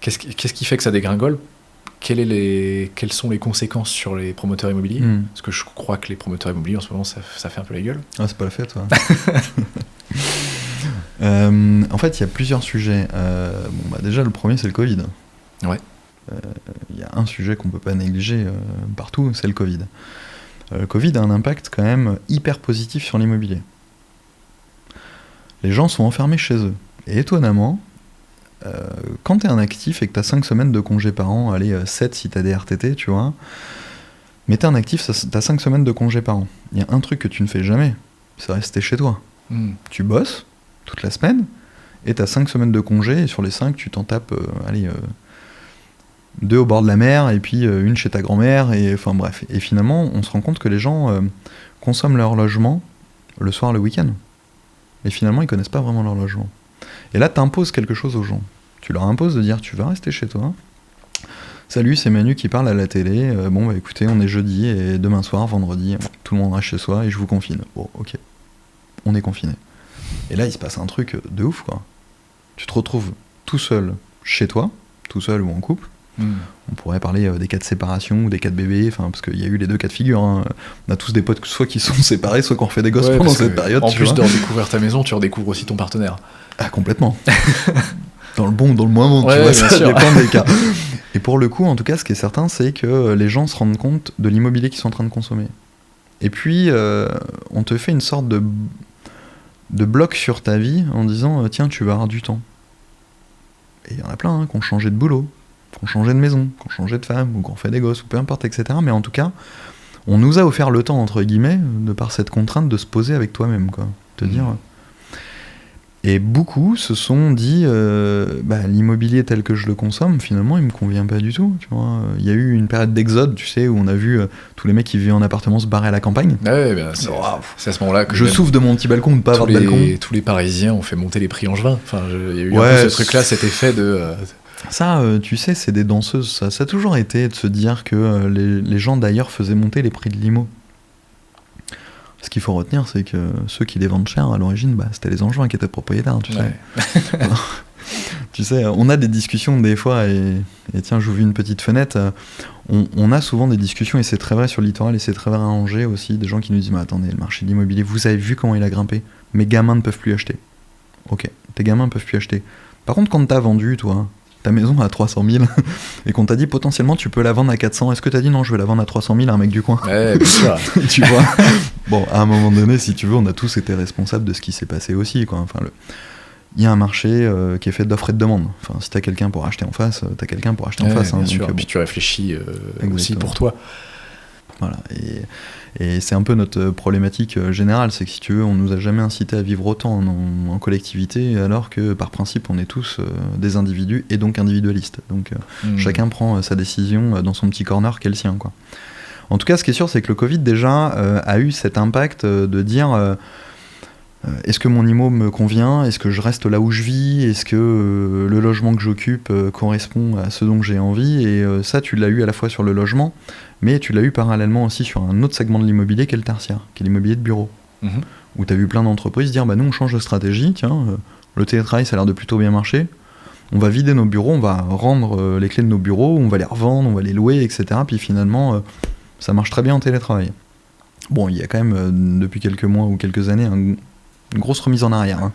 Speaker 1: Qu'est-ce qui fait que ça dégringole ? Quelles sont les conséquences sur les promoteurs immobiliers ? Parce que je crois que les promoteurs immobiliers en ce moment ça fait un peu la gueule.
Speaker 2: Ah, c'est pas la fête, toi. En fait, il y a plusieurs sujets. Déjà, le premier, c'est le Covid.
Speaker 1: Ouais.
Speaker 2: Il y a un sujet qu'on peut pas négliger partout, c'est le Covid. Le Covid a un impact quand même hyper positif sur l'immobilier. Les gens sont enfermés chez eux. Et étonnamment, quand t'es un actif et que t'as 5 semaines de congés par an, allez, 7 si t'as des RTT, tu vois, mais t'es un actif, t'as 5 semaines de congés par an. Il y a un truc que tu ne fais jamais, c'est rester chez toi. Tu bosses toute la semaine, et t'as 5 semaines de congés, et sur les 5, tu t'en tapes, 2 au bord de la mer, et puis une chez ta grand-mère, et enfin bref. Et finalement, on se rend compte que les gens consomment leur logement le soir, le week-end. Et finalement, ils connaissent pas vraiment leur logement. Et là, t'imposes quelque chose aux gens. Tu leur imposes de dire, tu vas rester chez toi. Salut, c'est Manu qui parle à la télé. Écoutez, on est jeudi, et demain soir, vendredi, tout le monde reste chez soi, et je vous confine. Bon, ok. On est confiné. Et là, il se passe un truc de ouf, quoi. Tu te retrouves tout seul chez toi, tout seul ou en couple. On pourrait parler des cas de séparation ou des cas de bébé, parce qu'il y a eu les deux cas de figure. On a tous des potes soit qui sont séparés, soit qu'on refait des gosses pendant cette période.
Speaker 1: En plus de redécouvrir ta maison, tu redécouvres aussi ton partenaire.
Speaker 2: Ah, complètement. Dans le bon ou dans le moins bon, tu vois, ça
Speaker 1: sûr.
Speaker 2: dépend des cas. Et pour le coup, en tout cas, ce qui est certain, c'est que les gens se rendent compte de l'immobilier qu'ils sont en train de consommer. Et puis, on te fait une sorte de bloc sur ta vie en disant tiens, tu vas avoir du temps. Et il y en a plein qui ont changé de boulot, qui ont changé de maison, qui ont changé de femme, ou qui ont fait des gosses, ou peu importe, etc. Mais en tout cas, on nous a offert le temps, entre guillemets, de par cette contrainte, de se poser avec toi-même, quoi. Te dire. Et beaucoup se sont dit, l'immobilier tel que je le consomme, finalement, il me convient pas du tout. Tu vois, il y a eu une période d'exode, tu sais, où on a vu tous les mecs qui vivaient en appartement se barrer à la campagne.
Speaker 1: Ouais, c'est à ce moment-là que
Speaker 2: je souffre de mon petit balcon de pas avoir de balcon.
Speaker 1: Tous les Parisiens ont fait monter les prix Angevin. Enfin, il y a eu un peu ce truc-là, cet effet de.
Speaker 2: Ça, tu sais, c'est des danseuses. Ça a toujours été de se dire que les gens d'ailleurs faisaient monter les prix de l'IMO. Ce qu'il faut retenir, c'est que ceux qui les vendent cher, à l'origine, c'était les Angevins qui étaient propriétaires, tu sais. Tu sais, on a des discussions des fois, et tiens, j'ouvre une petite fenêtre, on a souvent des discussions, et c'est très vrai sur le littoral, et c'est très vrai à Angers aussi, des gens qui nous disent, mais attendez, le marché de l'immobilier, vous avez vu comment il a grimpé? Mes gamins ne peuvent plus acheter. Ok, tes gamins ne peuvent plus acheter. Par contre, quand t'as vendu, toi, ta maison à 300 000 et qu'on t'a dit potentiellement tu peux la vendre à 400, est-ce que t'as dit non, je vais la vendre à 300 000 à un mec du coin?
Speaker 1: Ouais, bien sûr.
Speaker 2: Tu vois. Bon, à un moment donné, si tu veux, on a tous été responsables de ce qui s'est passé aussi, quoi. Enfin, il y a un marché qui est fait d'offres et de demandes. Enfin, si t'as quelqu'un pour acheter en face, t'as quelqu'un pour acheter en face.
Speaker 1: Bien
Speaker 2: hein,
Speaker 1: sûr.
Speaker 2: Donc,
Speaker 1: puis tu réfléchis aussi pour toi.
Speaker 2: Voilà, et c'est un peu notre problématique générale, c'est que si tu veux, on nous a jamais incité à vivre autant en collectivité, alors que par principe on est tous des individus et donc individualistes. Donc chacun prend sa décision dans son petit corner qu'est le sien, quoi. En tout cas, ce qui est sûr, c'est que le Covid déjà a eu cet impact de dire est-ce que mon IMO me convient? Est-ce que je reste là où je vis? Est-ce que le logement que j'occupe correspond à ce dont j'ai envie? Et ça, tu l'as eu à la fois sur le logement, mais tu l'as eu parallèlement aussi sur un autre segment de l'immobilier qui est le tertiaire, qui est l'immobilier de bureau. Où tu as vu plein d'entreprises dire, nous on change de stratégie, tiens, le télétravail ça a l'air de plutôt bien marcher, on va vider nos bureaux, on va rendre les clés de nos bureaux, on va les revendre, on va les louer, etc. Puis finalement, ça marche très bien en télétravail. Bon, il y a quand même, depuis quelques mois ou quelques années, une grosse remise en arrière. Hein.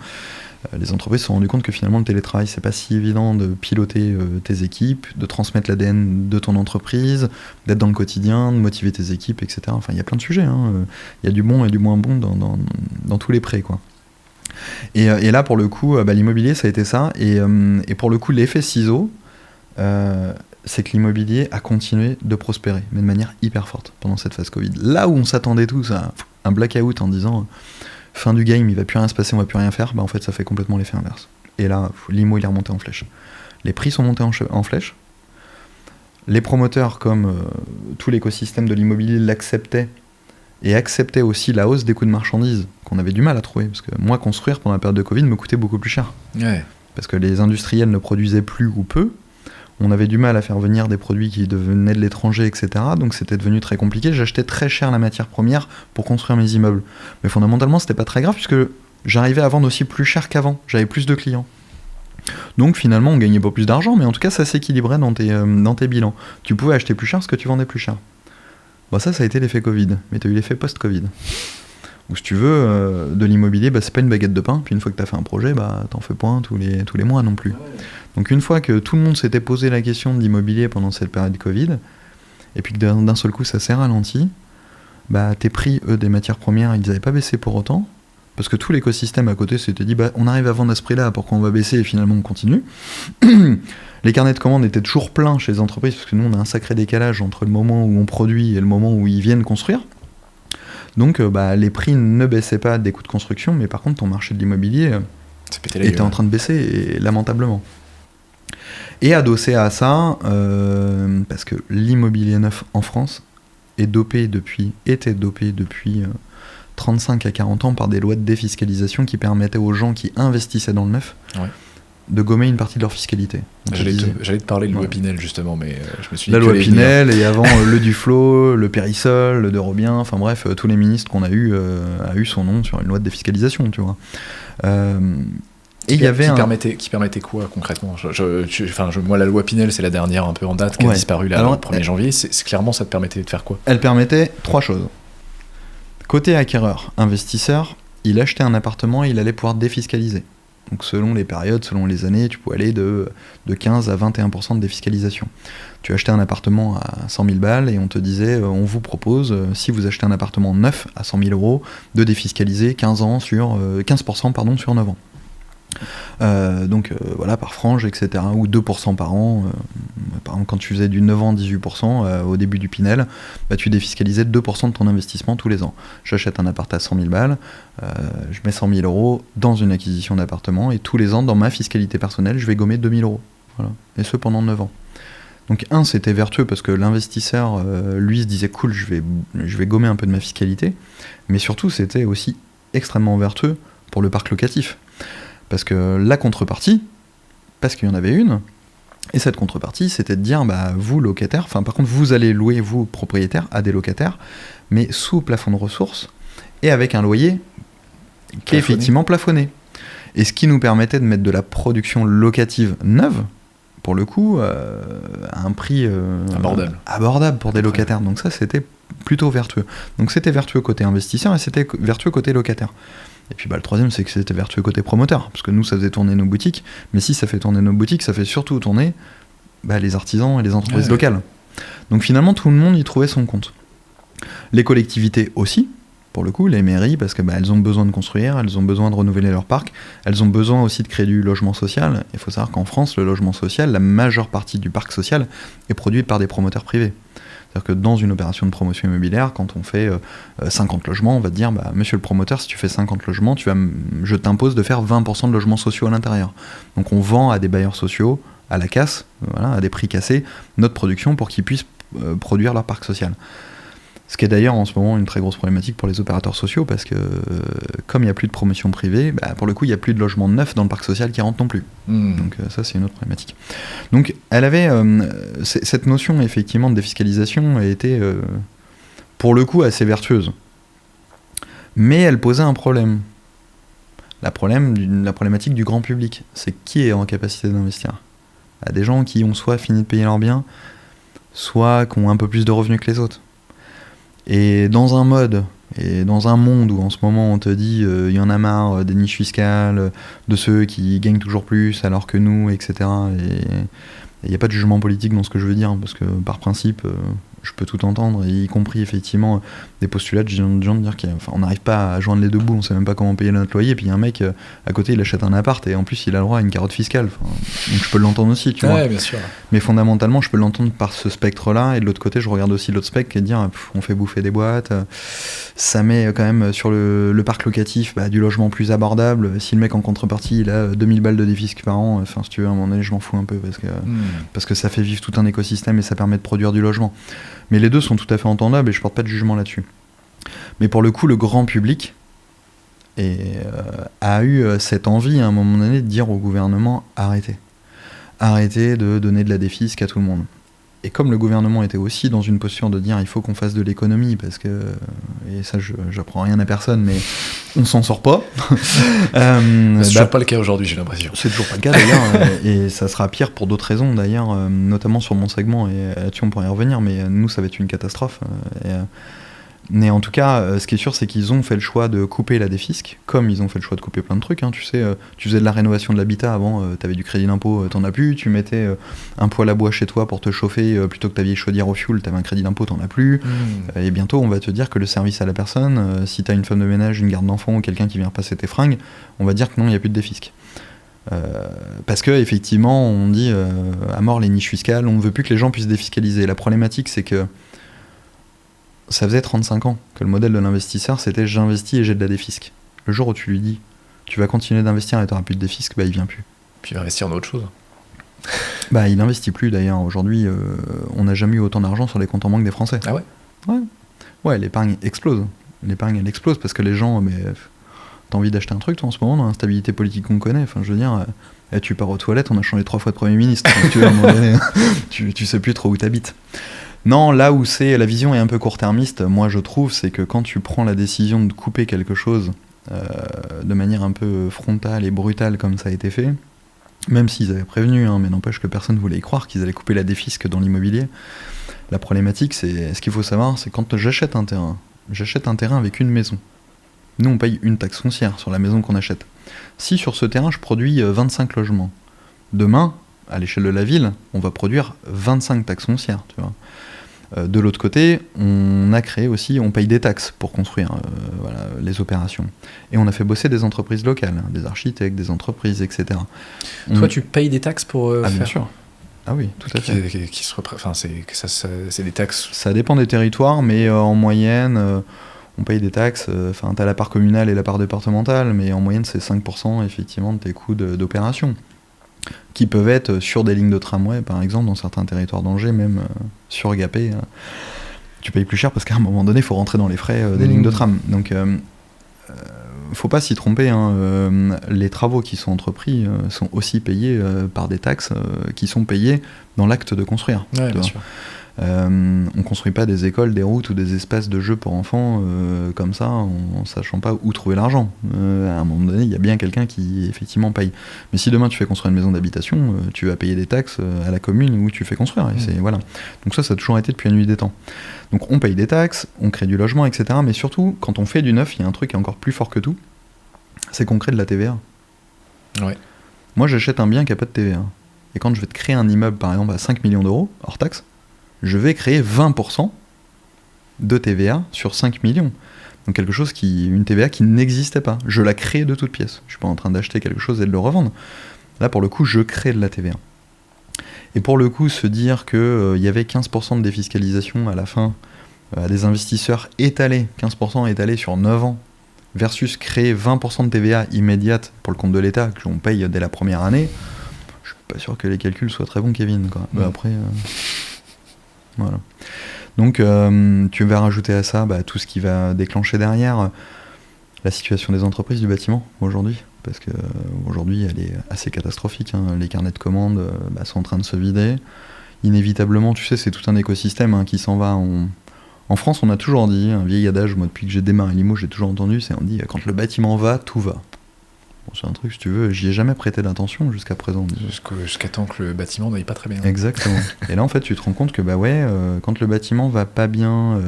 Speaker 2: Les entreprises se sont rendues compte que finalement le télétravail c'est pas si évident de piloter tes équipes, de transmettre l'ADN de ton entreprise, d'être dans le quotidien, de motiver tes équipes, etc. Enfin il y a plein de sujets, hein. Il y a du bon et du moins bon dans tous les prés, quoi. Et là pour le coup l'immobilier ça a été ça, et pour le coup l'effet ciseau c'est que l'immobilier a continué de prospérer, mais de manière hyper forte pendant cette phase Covid. Là où on s'attendait tous à un blackout en disant fin du game, il va plus rien se passer, on va plus rien faire, en fait ça fait complètement l'effet inverse. Et là, l'IMO il est remonté en flèche. Les prix sont montés en flèche. Les promoteurs, comme tout l'écosystème de l'immobilier, l'acceptaient, et acceptaient aussi la hausse des coûts de marchandises, qu'on avait du mal à trouver, parce que moi, construire pendant la période de Covid me coûtait beaucoup plus cher.
Speaker 1: Ouais.
Speaker 2: Parce que les industriels ne produisaient plus ou peu, on avait du mal à faire venir des produits qui venaient de l'étranger, etc. Donc c'était devenu très compliqué. J'achetais très cher la matière première pour construire mes immeubles. Mais fondamentalement, c'était pas très grave puisque j'arrivais à vendre aussi plus cher qu'avant. J'avais plus de clients. Donc finalement, on gagnait pas plus d'argent, mais en tout cas, ça s'équilibrait dans tes bilans. Tu pouvais acheter plus cher ce que tu vendais plus cher. Bon, ça a été l'effet Covid. Mais tu as eu l'effet post-Covid. Ou si tu veux, de l'immobilier, c'est pas une baguette de pain, puis une fois que tu as fait un projet, t'en fais pas un tous les mois non plus. Donc une fois que tout le monde s'était posé la question de l'immobilier pendant cette période Covid, et puis que d'un seul coup ça s'est ralenti, tes prix, eux, des matières premières, ils n'avaient pas baissé pour autant, parce que tout l'écosystème à côté s'était dit, on arrive à vendre à ce prix-là, pourquoi on va baisser, et finalement on continue. Les carnets de commandes étaient toujours pleins chez les entreprises, parce que nous on a un sacré décalage entre le moment où on produit et le moment où ils viennent construire. Donc les prix ne baissaient pas des coûts de construction, mais par contre ton marché de l'immobilier était en train de baisser, et lamentablement. Et adossé à ça, parce que l'immobilier neuf en France était dopé depuis 35 à 40 ans par des lois de défiscalisation qui permettaient aux gens qui investissaient dans le neuf de gommer une partie de leur fiscalité.
Speaker 1: J'allais te parler de loi Pinel justement, mais je me suis dit
Speaker 2: la loi Pinel, et avant le Duflot, le Périssol, le de Robien, enfin bref, tous les ministres qu'on a eu son nom sur une loi de défiscalisation, tu vois. Et il y avait
Speaker 1: qui permettait quoi concrètement? Moi, la loi Pinel, c'est la dernière un peu en date qui a disparu le 1er janvier. C'est clairement, ça te permettait de faire quoi?
Speaker 2: Elle permettait 3 choses. Côté acquéreur, investisseur, il achetait un appartement et il allait pouvoir défiscaliser. Donc selon les périodes, selon les années, tu pouvais aller de 15 à 21% de défiscalisation. Tu achetais un appartement à 100 000 balles et on te disait, on vous propose, si vous achetez un appartement neuf à 100 000 euros, de défiscaliser 15% sur 9 ans. Voilà, par frange, etc. Ou 2% par an, Par exemple, quand tu faisais du 9 ans, 18% au début du Pinel, tu défiscalisais 2% de ton investissement tous les ans. J'achète un appart à 100 000 balles, je mets 100 000 euros dans une acquisition d'appartement, et tous les ans, dans ma fiscalité personnelle, je vais gommer 2 000 euros. Voilà. Et ce, pendant 9 ans. Donc c'était vertueux parce que l'investisseur, lui, se disait cool, je vais gommer un peu de ma fiscalité, mais surtout, c'était aussi extrêmement vertueux pour le parc locatif. Parce que la contrepartie, parce qu'il y en avait une, et cette contrepartie, c'était de dire, vous, locataires, par contre, vous allez louer, vous, propriétaires, à des locataires, mais sous plafond de ressources, et avec un loyer qui est effectivement plafonné. Et ce qui nous permettait de mettre de la production locative neuve, pour le coup, à un prix abordable pour des locataires. Donc ça, c'était plutôt vertueux. Donc c'était vertueux côté investisseur, et c'était vertueux côté locataire. Et puis le troisième, c'est que c'était vertueux côté promoteur, parce que nous, ça faisait tourner nos boutiques, mais si ça fait tourner nos boutiques, ça fait surtout tourner les artisans et les entreprises locales. Donc finalement, tout le monde y trouvait son compte. Les collectivités aussi, pour le coup, les mairies, parce que elles ont besoin de construire, elles ont besoin de renouveler leur parc, elles ont besoin aussi de créer du logement social. Il faut savoir qu'en France, le logement social, la majeure partie du parc social est produite par des promoteurs privés. C'est-à-dire que dans une opération de promotion immobilière, quand on fait 50 logements, on va te dire, monsieur le promoteur, si tu fais 50 logements, je t'impose de faire 20% de logements sociaux à l'intérieur. Donc on vend à des bailleurs sociaux, à la casse, à des prix cassés, notre production pour qu'ils puissent produire leur parc social. Ce qui est d'ailleurs en ce moment une très grosse problématique pour les opérateurs sociaux, parce que comme il n'y a plus de promotion privée, pour le coup il n'y a plus de logements neufs dans le parc social qui rentrent non plus. Donc ça c'est une autre problématique. Donc elle avait cette notion effectivement de défiscalisation a été pour le coup assez vertueuse. Mais elle posait un problème. La problématique du grand public, c'est qui est en capacité d'investir. Il y a des gens qui ont soit fini de payer leurs biens, soit qui ont un peu plus de revenus que les autres. Et dans un mode, et dans un monde où en ce moment on te dit il y en a marre des niches fiscales, de ceux qui gagnent toujours plus alors que nous, etc. Et il n'y a pas de jugement politique dans ce que je veux dire, parce que par principe, je peux tout entendre, y compris effectivement des postulats de gens de dire qu'on n'arrive pas à joindre les deux bouts, on sait même pas comment payer notre loyer, et puis il y a un mec à côté, il achète un appart et en plus il a le droit à une carotte fiscale. Donc je peux l'entendre aussi, tu vois.
Speaker 1: Bien sûr.
Speaker 2: Mais fondamentalement, je peux l'entendre par ce spectre-là, et de l'autre côté, je regarde aussi l'autre spectre et dire on fait bouffer des boîtes, ça met quand même sur le parc locatif du logement plus abordable. Si le mec en contrepartie il a 2000 balles de défisc par an, si tu veux, à un moment donné, je m'en fous un peu parce que ça fait vivre tout un écosystème et ça permet de produire du logement. Mais les deux sont tout à fait entendables et je porte pas de jugement là-dessus. Mais pour le coup, le grand public a eu cette envie à un moment donné de dire au gouvernement arrêtez de donner de la défisque à tout le monde. Et comme le gouvernement était aussi dans une posture de dire il faut qu'on fasse de l'économie, parce que, et ça j'apprends rien à personne, mais on s'en sort pas.
Speaker 1: C'est toujours pas le cas aujourd'hui, j'ai l'impression.
Speaker 2: C'est toujours pas le cas d'ailleurs, et ça sera pire pour d'autres raisons d'ailleurs, notamment sur mon segment, et là-dessus on pourrait y revenir, mais nous ça va être une catastrophe. Mais en tout cas, ce qui est sûr, c'est qu'ils ont fait le choix de couper la défisque, comme ils ont fait le choix de couper plein de trucs. Tu sais, tu faisais de la rénovation de l'habitat avant, t'avais du crédit d'impôt, t'en as plus. Tu mettais un poêle à bois chez toi pour te chauffer, plutôt que ta vieille chaudière au fioul, t'avais un crédit d'impôt, t'en as plus. Et bientôt, on va te dire que le service à la personne, si t'as une femme de ménage, une garde d'enfant ou quelqu'un qui vient repasser tes fringues, on va dire que non, il n'y a plus de défisque. Parce que effectivement, on dit à mort les niches fiscales, on ne veut plus que les gens puissent défiscaliser. La problématique, c'est que ça faisait 35 ans que le modèle de l'investisseur, c'était j'investis et j'ai de la défisque. Le jour où tu lui dis tu vas continuer d'investir et tu n'auras plus de défisque, il vient plus.
Speaker 1: Puis il va investir dans autre chose.
Speaker 2: Il n'investit plus d'ailleurs. Aujourd'hui, on n'a jamais eu autant d'argent sur les comptes en banque des Français.
Speaker 1: Ah ouais ?
Speaker 2: Ouais, l'épargne explose. L'épargne, elle explose parce que les gens, t'as envie d'acheter un truc toi en ce moment dans l'instabilité politique qu'on connaît. Enfin, je veux dire, tu pars aux toilettes, on a changé 3 fois de Premier ministre. Tu vois, à un moment donné, tu sais plus trop où t'habites. Non, là où la vision est un peu court-termiste, moi je trouve, c'est que quand tu prends la décision de couper quelque chose de manière un peu frontale et brutale comme ça a été fait, même s'ils avaient prévenu, mais n'empêche que personne ne voulait y croire qu'ils allaient couper la défisque dans l'immobilier, la problématique, c'est ce qu'il faut savoir, c'est quand j'achète un terrain avec une maison. Nous on paye une taxe foncière sur la maison qu'on achète. Si sur ce terrain je produis 25 logements, demain, à l'échelle de la ville, on va produire 25 taxes foncières, tu vois. De l'autre côté, on a créé aussi, on paye des taxes pour construire les opérations. Et on a fait bosser des entreprises locales, des architectes, des entreprises, etc.
Speaker 1: Toi, tu payes des taxes pour faire...
Speaker 2: Bien sûr. Ah oui, tout à fait.
Speaker 1: C'est des taxes.
Speaker 2: Ça dépend des territoires, mais en moyenne, on paye des taxes. Enfin, t'as la part communale et la part départementale, mais en moyenne, c'est 5% effectivement de tes coûts d'opération, qui peuvent être sur des lignes de tramway, par exemple, dans certains territoires d'Angers, même surgapés. Tu payes plus cher parce qu'à un moment donné, il faut rentrer dans les frais des lignes de tram. Donc, faut pas s'y tromper, hein. Les travaux qui sont entrepris sont aussi payés par des taxes qui sont payées dans l'acte de construire.
Speaker 1: Ouais, bien sûr.
Speaker 2: On construit pas des écoles, des routes ou des espaces de jeux pour enfants comme ça, en sachant pas où trouver l'argent. À un moment donné, il y a bien quelqu'un qui effectivement paye. Mais si demain tu fais construire une maison d'habitation, tu vas payer des taxes à la commune où tu fais construire. Et voilà. Donc ça a toujours été depuis la nuit des temps. Donc on paye des taxes, on crée du logement, etc. Mais surtout, quand on fait du neuf, il y a un truc qui est encore plus fort que tout, c'est qu'on crée de la TVA.
Speaker 1: Ouais.
Speaker 2: Moi, j'achète un bien qui n'a pas de TVA. Et quand je vais te créer un immeuble, par exemple, à 5 millions d'euros, hors taxe, je vais créer 20% de TVA sur 5 millions. Donc une TVA qui n'existait pas. Je la crée de toutes pièces. Je suis pas en train d'acheter quelque chose et de le revendre. Là, pour le coup, je crée de la TVA. Et pour le coup, se dire qu'il y avait 15% de défiscalisation à la fin à des investisseurs étalés, 15% étalés sur 9 ans, versus créer 20% de TVA immédiate pour le compte de l'État, que l'on paye dès la première année, je suis pas sûr que les calculs soient très bons, Kevin, quoi. Après, voilà. Donc, tu vas rajouter à ça tout ce qui va déclencher derrière la situation des entreprises du bâtiment aujourd'hui, parce que aujourd'hui elle est assez catastrophique, hein. Les carnets de commandes sont en train de se vider. Inévitablement, tu sais, c'est tout un écosystème qui s'en va. En France, on a toujours dit, un vieil adage, moi depuis que j'ai démarré l'IMO, j'ai toujours entendu, c'est on dit quand le bâtiment va, tout va. Bon, c'est un truc, si tu veux, j'y ai jamais prêté d'attention jusqu'à présent.
Speaker 1: Jusqu'à temps que le bâtiment n'aille pas très bien.
Speaker 2: Exactement. Et là, en fait, tu te rends compte que quand le bâtiment va pas bien,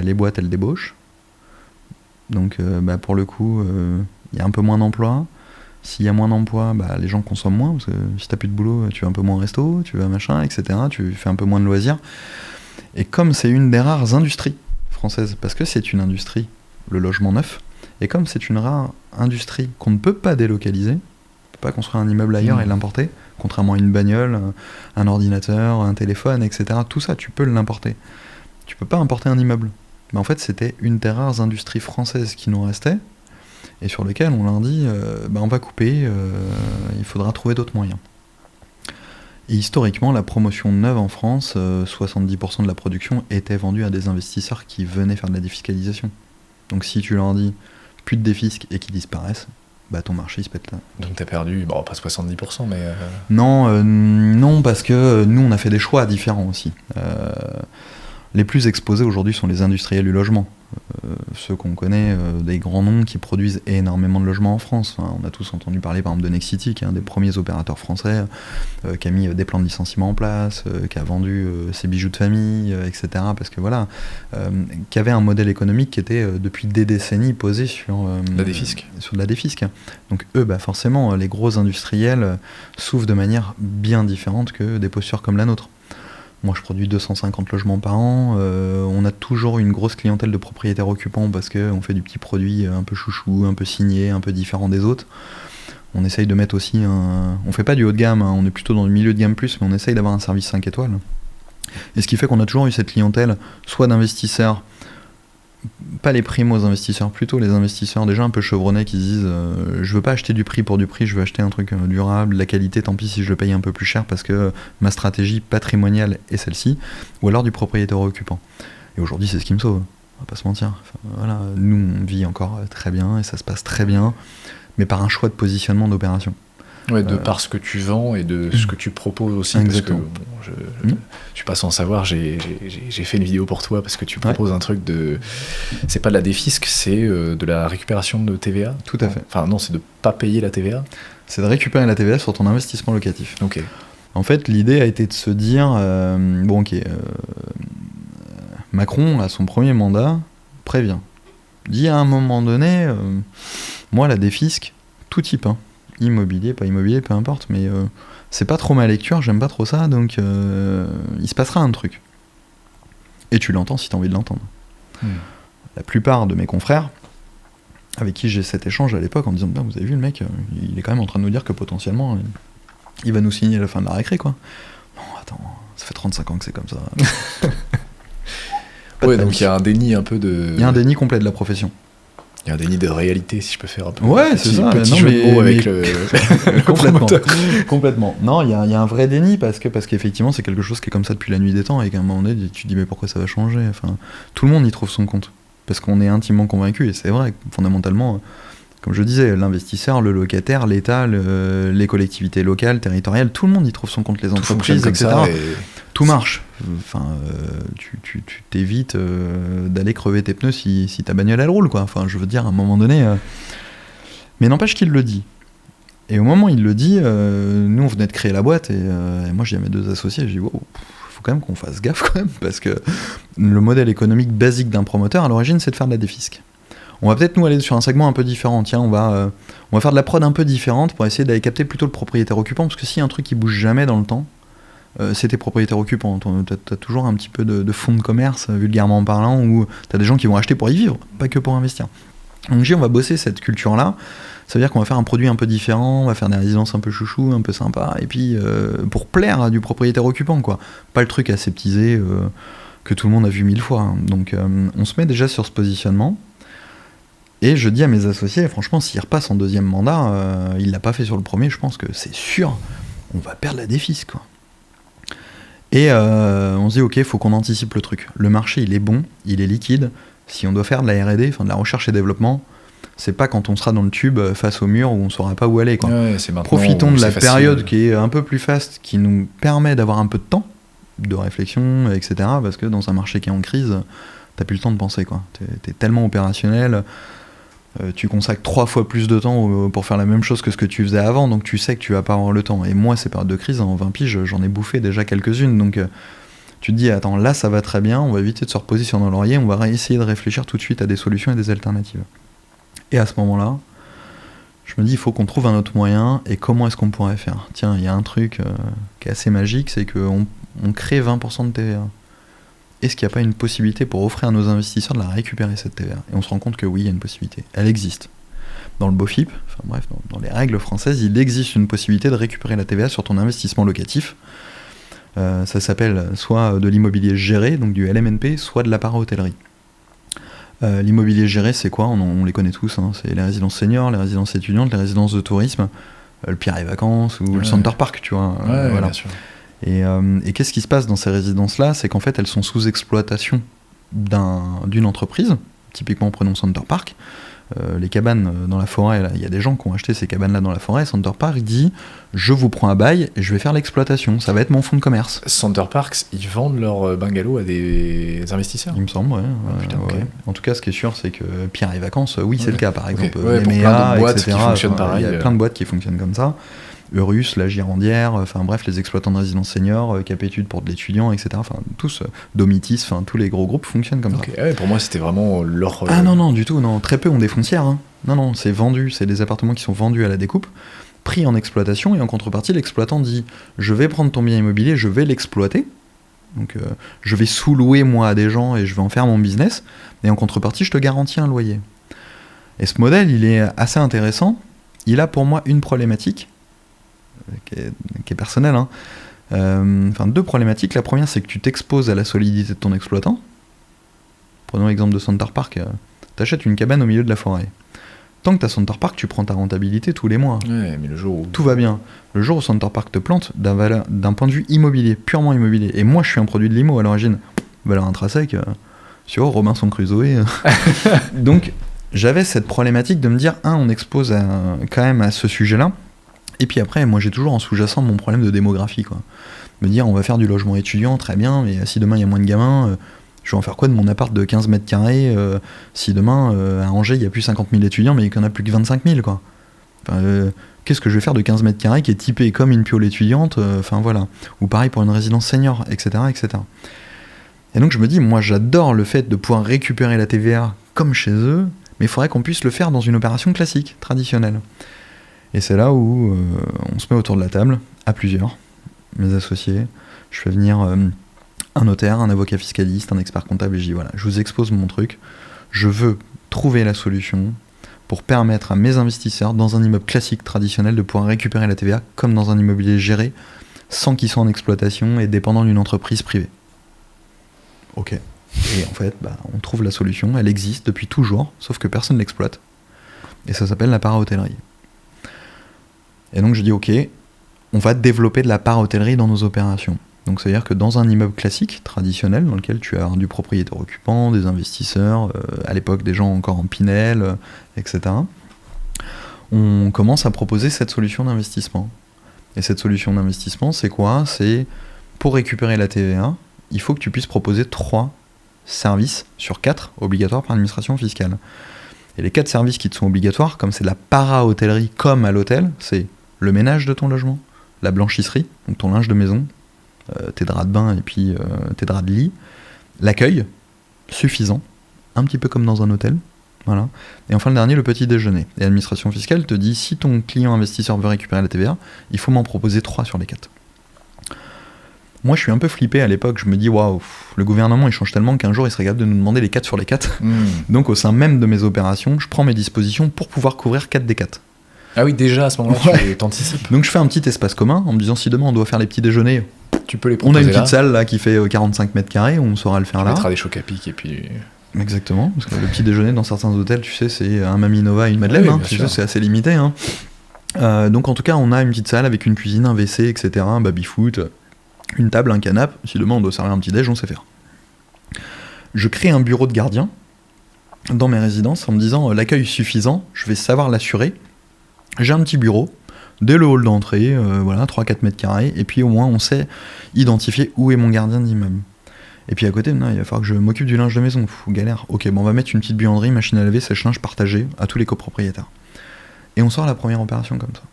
Speaker 2: les boîtes, elles débauchent. Donc, pour le coup, il y a un peu moins d'emplois. S'il y a moins d'emplois, les gens consomment moins, parce que si t'as plus de boulot, tu vas un peu moins au resto, tu vas machin, etc. Tu fais un peu moins de loisirs. Et comme c'est une des rares industries françaises, parce que c'est une industrie, le logement neuf, et comme c'est une rare industrie qu'on ne peut pas délocaliser, on ne peut pas construire un immeuble ailleurs et l'importer, contrairement à une bagnole, un ordinateur, un téléphone, etc. Tout ça, tu peux l'importer. Tu peux pas importer un immeuble. Mais en fait, c'était une des rares industries françaises qui nous restait, et sur lesquelles on leur dit, on va couper, il faudra trouver d'autres moyens. Et historiquement, la promotion neuve en France, 70% de la production était vendue à des investisseurs qui venaient faire de la défiscalisation. Donc si tu leur dis plus de défisques et qu'ils disparaissent, ton marché il se pète là.
Speaker 1: Donc t'as perdu, pas 70%, mais...
Speaker 2: Non, parce que nous on a fait des choix différents aussi. Les plus exposés aujourd'hui sont les industriels du logement. Ceux qu'on connaît, des grands noms qui produisent énormément de logements en France. Enfin, on a tous entendu parler par exemple de Nexity, qui est un des premiers opérateurs français, qui a mis des plans de licenciement en place, qui a vendu ses bijoux de famille, etc. Parce que voilà, qui avait un modèle économique qui était depuis des décennies posé sur
Speaker 1: la défisque.
Speaker 2: Sur de la défisque. Donc eux, forcément, les gros industriels souffrent de manière bien différente que des postures comme la nôtre. Moi, je produis 250 logements par an. On a toujours une grosse clientèle de propriétaires occupants parce qu'on fait du petit produit un peu chouchou, un peu signé, un peu différent des autres. On essaye de mettre aussi On fait pas du haut de gamme, on est plutôt dans le milieu de gamme plus, mais on essaye d'avoir un service 5 étoiles. Et ce qui fait qu'on a toujours eu cette clientèle, soit d'investisseurs, pas les primos investisseurs, plutôt les investisseurs déjà un peu chevronnés qui se disent je veux pas acheter du prix pour du prix, je veux acheter un truc durable, la qualité tant pis si je le paye un peu plus cher parce que ma stratégie patrimoniale est celle-ci, ou alors du propriétaire occupant. Et aujourd'hui c'est ce qui me sauve, on va pas se mentir. Voilà, nous on vit encore très bien et ça se passe très bien, mais par un choix de positionnement d'opération.
Speaker 1: Ouais, de par ce que tu vends et de ce que tu proposes aussi.
Speaker 2: Exactement.
Speaker 1: Parce que je suis pas sans savoir, j'ai fait une vidéo pour toi parce que tu proposes un truc de... C'est pas de la défisque, c'est de la récupération de TVA.
Speaker 2: Tout à fait.
Speaker 1: Enfin non, c'est de pas payer la TVA.
Speaker 2: C'est de récupérer la TVA sur ton investissement locatif.
Speaker 1: Ok.
Speaker 2: En fait, l'idée a été de se dire, Macron, à son premier mandat, prévient. Dit à un moment donné, moi la défisque, tout type, immobilier, pas immobilier, peu importe, mais c'est pas trop ma lecture, j'aime pas trop ça, donc il se passera un truc. Et tu l'entends si t'as envie de l'entendre. La plupart de mes confrères, avec qui j'ai cet échange à l'époque, en disant vous avez vu le mec, il est quand même en train de nous dire que potentiellement il va nous signer la fin de la récré, quoi. Non, attends, ça fait 35 ans que c'est comme ça.
Speaker 1: Ouais, donc il y a un déni un peu de...
Speaker 2: Il y a un déni complet de la profession.
Speaker 1: Il y a un déni de réalité, si je peux faire un peu.
Speaker 2: Ouais, c'est ça.
Speaker 1: Petit
Speaker 2: Non,
Speaker 1: jeu de mots avec le
Speaker 2: complètement. Complètement. Non, il y a un vrai déni parce qu'effectivement, c'est quelque chose qui est comme ça depuis la nuit des temps et qu'à un moment donné, tu te dis mais pourquoi ça va changer? Enfin, tout le monde y trouve son compte parce qu'on est intimement convaincu et c'est vrai, fondamentalement, comme je disais, l'investisseur, le locataire, l'État, les collectivités locales, territoriales, tout le monde y trouve son compte, les entreprises, etc. Tout marche. Enfin, tu t'évites d'aller crever tes pneus si ta bagnole elle roule, quoi. Enfin, je veux dire, à un moment donné. Mais n'empêche qu'il le dit. Et au moment où il le dit, nous on venait de créer la boîte et moi je dis à mes 2 associés, je dis wow, faut quand même qu'on fasse gaffe quand même parce que le modèle économique basique d'un promoteur à l'origine c'est de faire de la défisque. On va peut-être nous aller sur un segment un peu différent. Tiens, on va faire de la prod un peu différente pour essayer d'aller capter plutôt le propriétaire occupant parce que s'il y a un truc qui bouge jamais dans le temps, c'est tes propriétaires occupants. T'as toujours un petit peu de fonds de commerce, vulgairement parlant, où t'as des gens qui vont acheter pour y vivre, pas que pour investir. Donc on va bosser cette culture-là. Ça veut dire qu'on va faire un produit un peu différent, on va faire des résidences un peu chouchou, un peu sympa, et puis pour plaire à du propriétaire occupant, quoi. Pas le truc aseptisé que tout le monde a vu 1000 fois. Hein. Donc on se met déjà sur ce positionnement. Et je dis à mes associés, franchement, s'il repasse en 2e mandat, il l'a pas fait sur le premier, je pense que c'est sûr, on va perdre la défisque, quoi. Et on se dit, ok, faut qu'on anticipe le truc. Le marché, il est bon, il est liquide. Si on doit faire de la R&D, enfin de la recherche et développement, c'est pas quand on sera dans le tube face au mur où on saura pas où aller, quoi.
Speaker 1: Ouais, c'est maintenant,
Speaker 2: profitons de la
Speaker 1: facile.
Speaker 2: période qui est un peu plus faste, qui nous permet d'avoir un peu de temps de réflexion, etc. Parce que dans un marché qui est en crise, t'as plus le temps de penser, quoi. T'es tellement opérationnel. Tu consacres 3 fois plus de temps pour faire la même chose que ce que tu faisais avant, donc tu sais que tu vas pas avoir le temps. Et moi, ces périodes de crise, en 20 piges, j'en ai bouffé déjà quelques-unes, donc tu te dis, attends, là ça va très bien, on va éviter de se reposer sur nos lauriers, on va essayer de réfléchir tout de suite à des solutions et des alternatives. Et à ce moment-là, je me dis, il faut qu'on trouve un autre moyen, et comment est-ce qu'on pourrait faire? Tiens, il y a un truc qui est assez magique, c'est qu'on crée 20% de TVA. Est-ce qu'il n'y a pas une possibilité pour offrir à nos investisseurs de la récupérer, cette TVA? Et on se rend compte que oui, il y a une possibilité. Elle existe. Dans le BOFIP, enfin bref, dans les règles françaises, il existe une possibilité de récupérer la TVA sur ton investissement locatif. Ça s'appelle soit de l'immobilier géré, donc du LMNP, soit de la para-hôtellerie. L'immobilier géré, c'est quoi? On les connaît tous, hein. C'est les résidences seniors, les résidences étudiantes, les résidences de tourisme, le Pierre et Vacances ou le Center Park, tu vois.
Speaker 1: Voilà. Bien sûr.
Speaker 2: Et qu'est-ce qui se passe dans ces résidences-là? C'est qu'en fait, elles sont sous exploitation d'une entreprise. Typiquement, prenons Center Park. Les cabanes dans la forêt, il y a des gens qui ont acheté ces cabanes-là dans la forêt. Center Park dit, je vous prends un bail et je vais faire l'exploitation. Ça va être mon fonds de commerce.
Speaker 1: Center Parks, ils vendent leurs bungalows à des investisseurs?
Speaker 2: Il me semble, ouais.
Speaker 1: Putain, okay.
Speaker 2: En tout cas, ce qui est sûr, c'est que Pierre et Vacances, oui, c'est le cas, par exemple.
Speaker 1: Ouais, pour plein de boîtes qui fonctionnent pareil.
Speaker 2: Il y a plein de boîtes qui fonctionnent comme ça. Eurus, la Girandière, enfin bref, les exploitants de résidences seniors, Cap Études pour de l'étudiant, etc. Enfin, tous, Domitis, enfin tous les gros groupes fonctionnent comme ça.
Speaker 1: Ouais, pour moi, c'était vraiment leur.
Speaker 2: Ah non, du tout, non. Très peu ont des foncières. Hein. Non, c'est vendu, c'est des appartements qui sont vendus à la découpe, pris en exploitation, et en contrepartie, l'exploitant dit, je vais prendre ton bien immobilier, je vais l'exploiter. Donc, je vais sous-louer moi à des gens et je vais en faire mon business, et en contrepartie, je te garantis un loyer. Et ce modèle, il est assez intéressant. Il a pour moi une problématique. Qui est personnel, hein. Enfin, 2 problématiques. La première, c'est que tu t'exposes à la solidité de ton exploitant. Prenons l'exemple de Center Park. T'achètes une cabane au milieu de la forêt. Tant que t'as Center Park, tu prends ta rentabilité tous les mois.
Speaker 1: Ouais, mais le jour où...
Speaker 2: Tout va bien. Le jour où Center Park te plante, d'un point de vue immobilier, purement immobilier, et moi je suis un produit de l'IMO à l'origine, valeur intrinsèque, tu vois, Robinson Crusoe. Donc, j'avais cette problématique de me dire, on expose quand même à ce sujet-là. Et puis après, moi j'ai toujours en sous-jacent mon problème de démographie, quoi. Me dire, on va faire du logement étudiant, très bien, mais si demain il y a moins de gamins, je vais en faire quoi de mon appart de 15 mètres carrés si demain, à Angers, il y a plus 50 000 étudiants, mais qu'il n'y en a plus que 25 000, quoi. Enfin, qu'est-ce que je vais faire de 15 mètres carrés qui est typé comme une piole étudiante, enfin voilà. Ou pareil pour une résidence senior, etc., etc. Et donc je me dis, moi j'adore le fait de pouvoir récupérer la TVA comme chez eux, mais il faudrait qu'on puisse le faire dans une opération classique, traditionnelle. Et c'est là où on se met autour de la table, à plusieurs, mes associés. Je fais venir un notaire, un avocat fiscaliste, un expert comptable, et je dis voilà, je vous expose mon truc. Je veux trouver la solution pour permettre à mes investisseurs, dans un immeuble classique, traditionnel, de pouvoir récupérer la TVA comme dans un immobilier géré, sans qu'ils soient en exploitation et dépendant d'une entreprise privée. Ok. Et en fait, on trouve la solution, elle existe depuis toujours, sauf que personne ne l'exploite. Et ça s'appelle la para-hôtellerie. Et donc je dis ok, on va développer de la para-hôtellerie dans nos opérations. Donc ça veut dire que dans un immeuble classique, traditionnel, dans lequel tu as du propriétaire occupant, des investisseurs, à l'époque des gens encore en Pinel, etc., on commence à proposer cette solution d'investissement. Et cette solution d'investissement, c'est quoi ? C'est pour récupérer la TVA, il faut que tu puisses proposer 3 services sur 4 obligatoires par l'administration fiscale. Et les 4 services qui te sont obligatoires, comme c'est de la para-hôtellerie comme à l'hôtel, c'est le ménage de ton logement, la blanchisserie, donc ton linge de maison, tes draps de bain et puis tes draps de lit, l'accueil, suffisant, un petit peu comme dans un hôtel, voilà. Et enfin le dernier, le petit déjeuner. Et l'administration fiscale te dit, si ton client investisseur veut récupérer la TVA, il faut m'en proposer 3 sur les 4. Moi je suis un peu flippé à l'époque, je me dis waouh, le gouvernement il change tellement qu'un jour il serait capable de nous demander les 4 sur les 4. Donc au sein même de mes opérations, je prends mes dispositions pour pouvoir couvrir 4 des 4.
Speaker 1: Ah oui, déjà à ce moment-là, tu t'anticipes.
Speaker 2: Donc je fais un petit espace commun en me disant si demain on doit faire les petits déjeuners,
Speaker 1: tu peux les
Speaker 2: on a une
Speaker 1: proposer
Speaker 2: petite salle là qui fait 45 mètres carrés, on saura le faire
Speaker 1: tu
Speaker 2: là.
Speaker 1: mettra des chocs à pic et puis...
Speaker 2: Exactement, parce que le petit déjeuner dans certains hôtels, tu sais, c'est un Mamie Nova et une Madeleine,
Speaker 1: Oui,
Speaker 2: tu sais, c'est assez limité. Donc en tout cas, on a une petite salle avec une cuisine, un WC, etc., un baby-foot, une table, un canapé. Si demain on doit servir un petit déj, on sait faire. Je crée un bureau de gardien dans mes résidences en me disant l'accueil suffisant, je vais savoir l'assurer. J'ai un petit bureau, dès le hall d'entrée, 3-4 mètres carrés, et puis au moins on sait identifier où est mon gardien d'immeuble. Et puis à côté, il va falloir que je m'occupe du linge de maison. Galère. Ok, on va mettre une petite buanderie, machine à laver, sèche-linge partagée à tous les copropriétaires. Et on sort la première opération comme ça.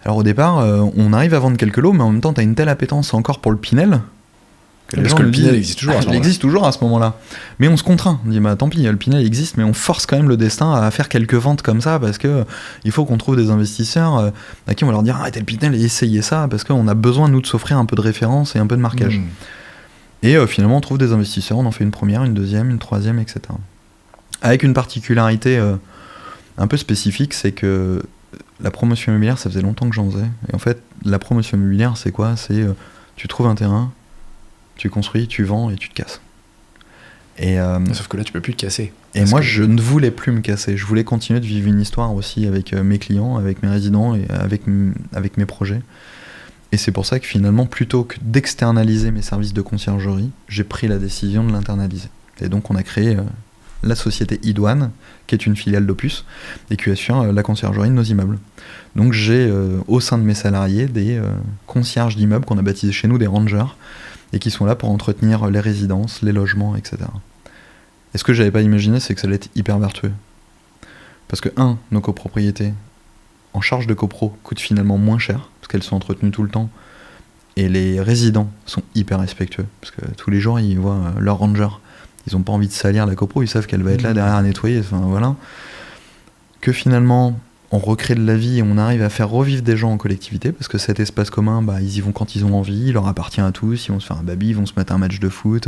Speaker 2: Alors au départ, on arrive à vendre quelques lots, mais en même temps, t'as une telle appétence encore pour le Pinel.
Speaker 1: Parce que le Pinel existe toujours à ce moment-là.
Speaker 2: Il existe toujours à ce moment-là. Mais on se contraint. On dit, tant pis, le Pinel existe, mais on force quand même le destin à faire quelques ventes comme ça, parce que il faut qu'on trouve des investisseurs à qui on va leur dire, arrêtez le Pinel et essayez ça, parce qu'on a besoin, nous, de s'offrir un peu de référence et un peu de marquage. Et finalement, on trouve des investisseurs, on en fait une première, une deuxième, une troisième, etc. Avec une particularité un peu spécifique, c'est que la promotion immobilière, ça faisait longtemps que j'en faisais. Et en fait, la promotion immobilière, c'est quoi ? C'est tu trouves un terrain, tu construis, tu vends et tu te casses. Et,
Speaker 1: sauf que là, tu peux plus te casser.
Speaker 2: Et moi, je ne voulais plus me casser. Je voulais continuer de vivre une histoire aussi avec mes clients, avec mes résidents et avec mes projets. Et c'est pour ça que finalement, plutôt que d'externaliser mes services de conciergerie, j'ai pris la décision de l'internaliser. Et donc, on a créé la société Idouane, qui est une filiale d'Opus, et qui assure la conciergerie de nos immeubles. Donc, j'ai au sein de mes salariés des concierges d'immeubles qu'on a baptisés chez nous des rangers, et qui sont là pour entretenir les résidences, les logements, etc. Et ce que j'avais pas imaginé, c'est que ça allait être hyper vertueux. Parce que, nos copropriétés en charge de copro coûtent finalement moins cher, parce qu'elles sont entretenues tout le temps, et les résidents sont hyper respectueux, parce que tous les jours, ils voient leur ranger, ils ont pas envie de salir la copro, ils savent qu'elle va être là derrière à nettoyer, enfin voilà. Que finalement, on recrée de la vie et on arrive à faire revivre des gens en collectivité, parce que cet espace commun, ils y vont quand ils ont envie, il leur appartient à tous, ils vont se faire un baby, ils vont se mettre un match de foot,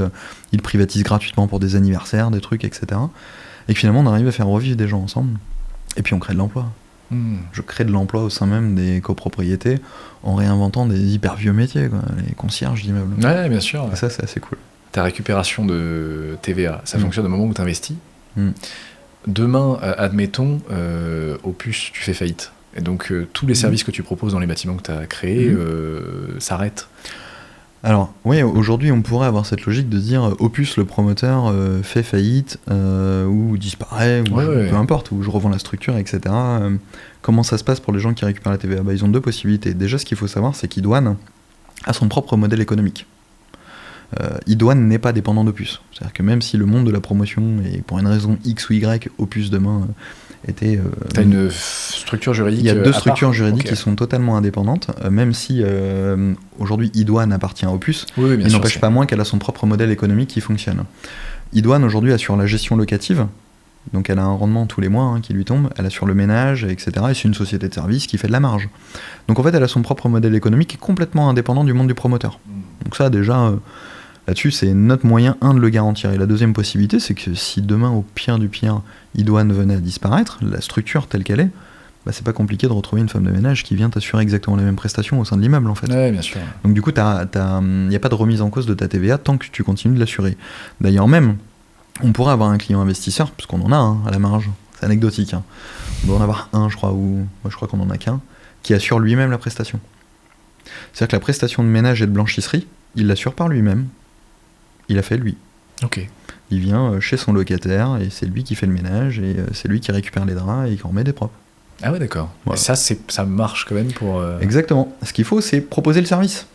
Speaker 2: ils le privatisent gratuitement pour des anniversaires, des trucs, etc. Et que finalement on arrive à faire revivre des gens ensemble, et puis on crée de l'emploi. Je crée de l'emploi au sein même des copropriétés en réinventant des hyper vieux métiers, quoi, les concierges d'immeubles.
Speaker 1: Ouais, bien sûr.
Speaker 2: Et ça, c'est assez cool.
Speaker 1: Ta récupération de TVA, ça fonctionne au moment où tu investis. Demain, admettons, Opus, tu fais faillite. Et donc, tous les services que tu proposes dans les bâtiments que tu as créés s'arrêtent.
Speaker 2: Alors, oui, aujourd'hui, on pourrait avoir cette logique de dire Opus, le promoteur, fait faillite, ou disparaît, ou peu importe, ou je revends la structure, etc. Comment ça se passe pour les gens qui récupèrent la TVA ? Ils ont 2 possibilités. Déjà, ce qu'il faut savoir, c'est qu'Idouane a son propre modèle économique. Idouane n'est pas dépendant d'Opus. C'est-à-dire que même si le monde de la promotion, et pour une raison X ou Y, Opus demain était...
Speaker 1: T'as une structure juridique.
Speaker 2: Il y a 2 structures juridiques qui sont totalement indépendantes, même si aujourd'hui Idouane appartient à Opus, il n'empêche pas moins qu'elle a son propre modèle économique qui fonctionne. Idouane aujourd'hui assure la gestion locative, donc elle a un rendement tous les mois qui lui tombe, elle assure le ménage, etc. Et c'est une société de service qui fait de la marge. Donc en fait elle a son propre modèle économique qui est complètement indépendant du monde du promoteur. Donc ça déjà... Là-dessus, c'est notre moyen, de le garantir. Et la deuxième possibilité, c'est que si demain, au pire du pire, Idouane venait à disparaître, la structure telle qu'elle est, c'est pas compliqué de retrouver une femme de ménage qui vient t'assurer exactement les mêmes prestations au sein de l'immeuble en fait.
Speaker 1: Ouais, bien sûr.
Speaker 2: Donc du coup, il n'y a pas de remise en cause de ta TVA tant que tu continues de l'assurer. D'ailleurs même, on pourrait avoir un client investisseur, parce qu'on en a à la marge, c'est anecdotique. Hein. On doit en avoir un, je crois, ou moi je crois qu'on en a qu'un, qui assure lui-même la prestation. C'est-à-dire que la prestation de ménage et de blanchisserie, il l'assure par lui-même. Il a fait lui.
Speaker 1: Ok.
Speaker 2: Il vient chez son locataire et c'est lui qui fait le ménage et c'est lui qui récupère les draps et qui en met des propres.
Speaker 1: Ah ouais, d'accord.
Speaker 2: Voilà.
Speaker 1: Et ça marche quand même pour...
Speaker 2: Exactement. Ce qu'il faut, c'est proposer le service.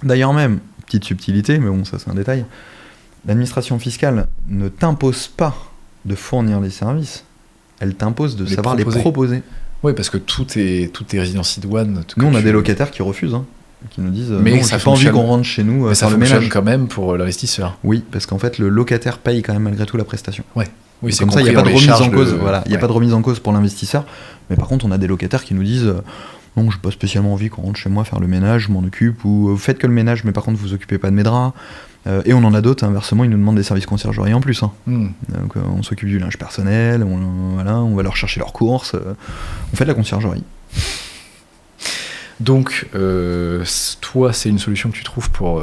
Speaker 2: D'ailleurs même, petite subtilité, mais bon, ça c'est un détail, l'administration fiscale ne t'impose pas de fournir les services, elle t'impose de savoir les proposer.
Speaker 1: Oui, parce que toutes tes résidences idoines...
Speaker 2: Nous, on a des locataires qui refusent, hein, qui nous disent
Speaker 1: mais
Speaker 2: non, j'ai pas envie qu'on rentre chez nous
Speaker 1: ça
Speaker 2: faire le
Speaker 1: fonctionne
Speaker 2: ménage.
Speaker 1: quand même pour l'investisseur.
Speaker 2: Oui, parce qu'en fait, le locataire paye quand même malgré tout la prestation.
Speaker 1: Ouais. Oui, c'est
Speaker 2: comme ça, il n'y a pas de remise en cause. Voilà, il n'y a
Speaker 1: ouais.
Speaker 2: pas de remise en cause pour l'investisseur. Mais par contre, on a des locataires qui nous disent non, j'ai pas spécialement envie qu'on rentre chez moi faire le ménage, je m'en occupe, ou vous faites que le ménage, mais par contre, vous occupez pas de mes draps. Et on en a d'autres, inversement, ils nous demandent des services conciergerie en plus. Hein. Donc, on s'occupe du linge personnel, on va leur chercher leurs courses, on fait de la conciergerie.
Speaker 1: Donc, toi, c'est une solution que tu trouves pour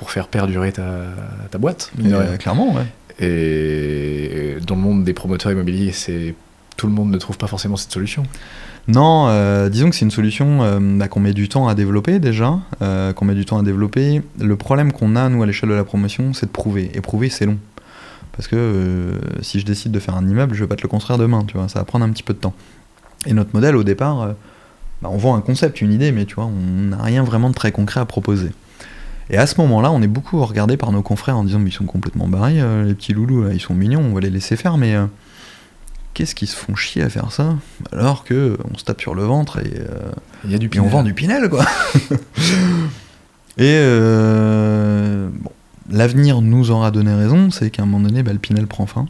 Speaker 1: faire perdurer ta boîte,
Speaker 2: clairement, ouais.
Speaker 1: Et dans le monde des promoteurs immobiliers, tout le monde ne trouve pas forcément cette solution.
Speaker 2: Non, disons que c'est une solution qu'on met du temps à développer déjà, Le problème qu'on a, nous, à l'échelle de la promotion, c'est de prouver. Et prouver, c'est long. Parce que si je décide de faire un immeuble, je vais pas te le construire demain, tu vois, ça va prendre un petit peu de temps. Et notre modèle, au départ, on vend un concept, une idée, mais tu vois, on n'a rien vraiment de très concret à proposer. Et à ce moment-là, on est beaucoup regardé par nos confrères en disant mais ils sont complètement barrés, les petits loulous, là, ils sont mignons, on va les laisser faire, mais qu'est-ce qu'ils se font chier à faire ça alors que on se tape sur le ventre et on vend du Pinel, quoi. Et bon, l'avenir nous aura donné raison, c'est qu'à un moment donné, le Pinel prend fin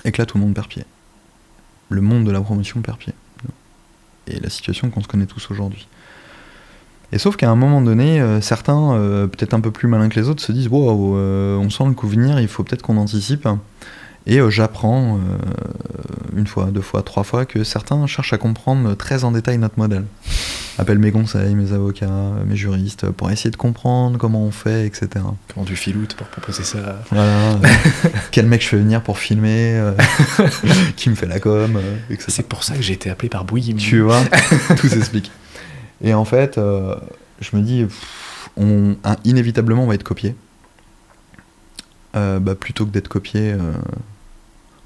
Speaker 2: et que là tout le monde perd pied. Le monde de la promotion perd pied. Et la situation qu'on se connaît tous aujourd'hui. Et sauf qu'à un moment donné, certains, peut-être un peu plus malins que les autres, se disent wow, on sent le coup venir, il faut peut-être qu'on anticipe. Et j'apprends une fois, deux fois, trois fois que certains cherchent à comprendre très en détail notre modèle. Appelle mes conseils, mes avocats, mes juristes, pour essayer de comprendre comment on fait, etc.
Speaker 1: Comment tu filoutes pour proposer ça.
Speaker 2: Voilà. Quel mec je fais venir pour filmer, qui me fait la com, etc.
Speaker 1: C'est pour ça que j'ai été appelé par Bouygues.
Speaker 2: Tu vois, tout s'explique. Et en fait, je me dis, inévitablement, on va être copié. Plutôt que d'être copié,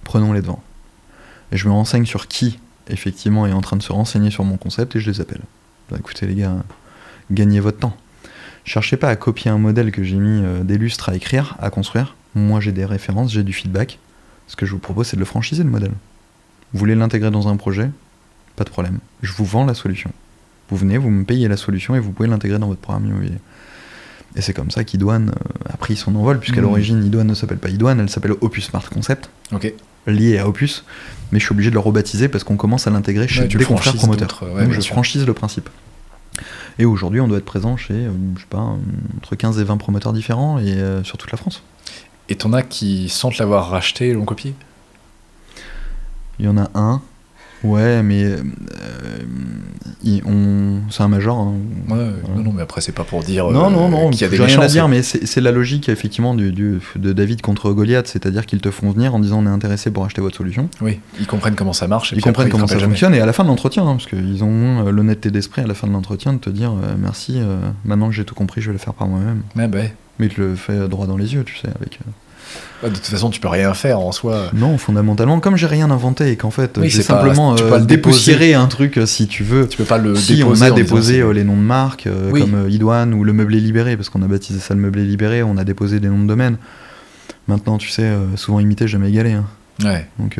Speaker 2: prenons les devants. Et je me renseigne sur qui, effectivement, est en train de se renseigner sur mon concept et je les appelle. Écoutez les gars, gagnez votre temps. Cherchez pas à copier un modèle que j'ai mis des lustres à écrire, à construire. Moi, j'ai des références, j'ai du feedback. Ce que je vous propose, c'est de le franchiser, le modèle. Vous voulez l'intégrer dans un projet ? Pas de problème. Je vous vends la solution. Vous venez, vous me payez la solution et vous pouvez l'intégrer dans votre programme immobilier. Et c'est comme ça qu'Idoine a pris son envol, puisqu'à l'origine, Idoine ne s'appelle pas Idoine, elle s'appelle Opus Smart Concept, liée à Opus, mais je suis obligé de le rebaptiser parce qu'on commence à l'intégrer chez des confrères promoteurs. Donc je franchise le principe. Et aujourd'hui, on doit être présent chez, je sais pas, entre 15 et 20 promoteurs différents et sur toute la France.
Speaker 1: Et t'en as qui sentent l'avoir racheté et l'ont copié ?
Speaker 2: Il y en a un. Ouais, mais c'est un major. Hein.
Speaker 1: Ouais, voilà. Non, mais après, c'est pas pour dire
Speaker 2: non,
Speaker 1: qu'il y a des
Speaker 2: j'ai
Speaker 1: méchants.
Speaker 2: Rien à dire, mais c'est la logique, effectivement, de David contre Goliath, c'est-à-dire qu'ils te font venir en disant on est intéressé pour acheter votre solution.
Speaker 1: Oui, ils comprennent comment ça marche.
Speaker 2: Ils comprennent comment ça fonctionne, et à la fin de l'entretien, hein, parce qu'ils ont l'honnêteté d'esprit à la fin de l'entretien de te dire merci, maintenant que j'ai tout compris, je vais le faire par moi-même.
Speaker 1: Ouais, bah.
Speaker 2: Mais il te le fait droit dans les yeux, tu sais, avec...
Speaker 1: De toute façon, tu peux rien faire en soi.
Speaker 2: Non, fondamentalement, comme j'ai rien inventé et qu'en fait, j'ai simplement
Speaker 1: dépoussiérer
Speaker 2: un truc si tu veux.
Speaker 1: Tu peux pas le
Speaker 2: si
Speaker 1: déposer.
Speaker 2: On a déposé les noms de marques comme Idoine ou le meublé libéré, parce qu'on a baptisé ça le meublé libéré, on a déposé des noms de domaine. Maintenant, tu sais, souvent imité, jamais égalé. Hein.
Speaker 1: Ouais.
Speaker 2: Donc,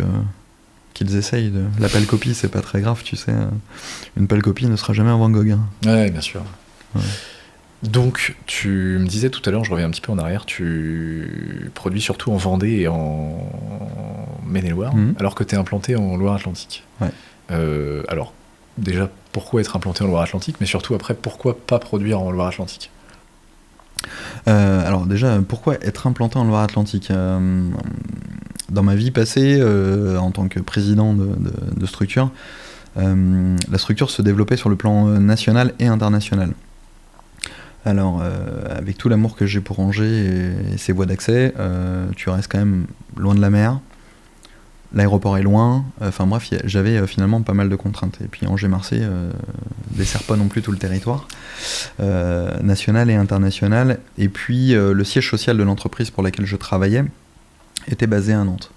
Speaker 2: qu'ils essayent. La pâle copie, c'est pas très grave, tu sais. Une pâle copie ne sera jamais un Van Gogh. Hein.
Speaker 1: Ouais, bien sûr.
Speaker 2: Ouais.
Speaker 1: Donc, tu me disais tout à l'heure, je reviens un petit peu en arrière, tu produis surtout en Vendée et en Maine-et-Loire, alors que tu es implanté en Loire-Atlantique.
Speaker 2: Ouais.
Speaker 1: Alors, déjà, pourquoi être implanté en Loire-Atlantique, mais surtout après, pourquoi pas produire en Loire-Atlantique ?
Speaker 2: Alors déjà, pourquoi être implanté en Loire-Atlantique ? Dans ma vie passée, en tant que président de structure, la structure se développait sur le plan national et international. Alors, avec tout l'amour que j'ai pour Angers et ses voies d'accès, tu restes quand même loin de la mer. L'aéroport est loin. Enfin bref, j'avais finalement pas mal de contraintes. Et puis Angers-Marseille dessert pas non plus tout le territoire, national et international. Et puis le siège social de l'entreprise pour laquelle je travaillais était basé à Nantes.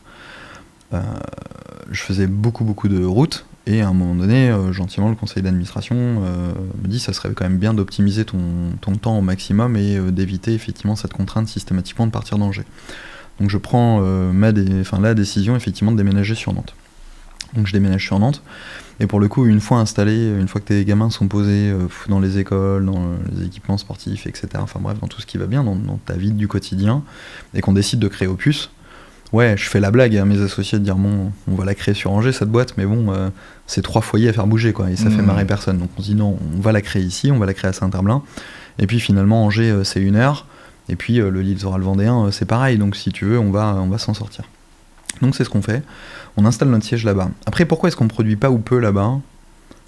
Speaker 2: Je faisais beaucoup de routes. Et à un moment donné, gentiment, le conseil d'administration me dit ça serait quand même bien d'optimiser ton temps au maximum et d'éviter effectivement cette contrainte systématiquement de partir d'Angers. Donc je prends la décision effectivement de déménager sur Nantes. Donc je déménage sur Nantes. Et pour le coup, une fois installé, une fois que tes gamins sont posés dans les écoles, dans les équipements sportifs, etc., enfin bref, dans tout ce qui va bien, dans ta vie du quotidien, et qu'on décide de créer Opus, ouais, je fais la blague à mes associés de dire bon, on va la créer sur Angers cette boîte, mais bon, c'est 3 foyers à faire bouger, quoi, et ça fait marrer personne. Donc on se dit non, on va la créer ici, on va la créer à Saint-Herblain, et puis finalement Angers c'est 1 heure, et puis le littoral vendéen c'est pareil, donc si tu veux, on va s'en sortir. Donc c'est ce qu'on fait, on installe notre siège là-bas. Après, pourquoi est-ce qu'on produit pas ou peu là-bas ?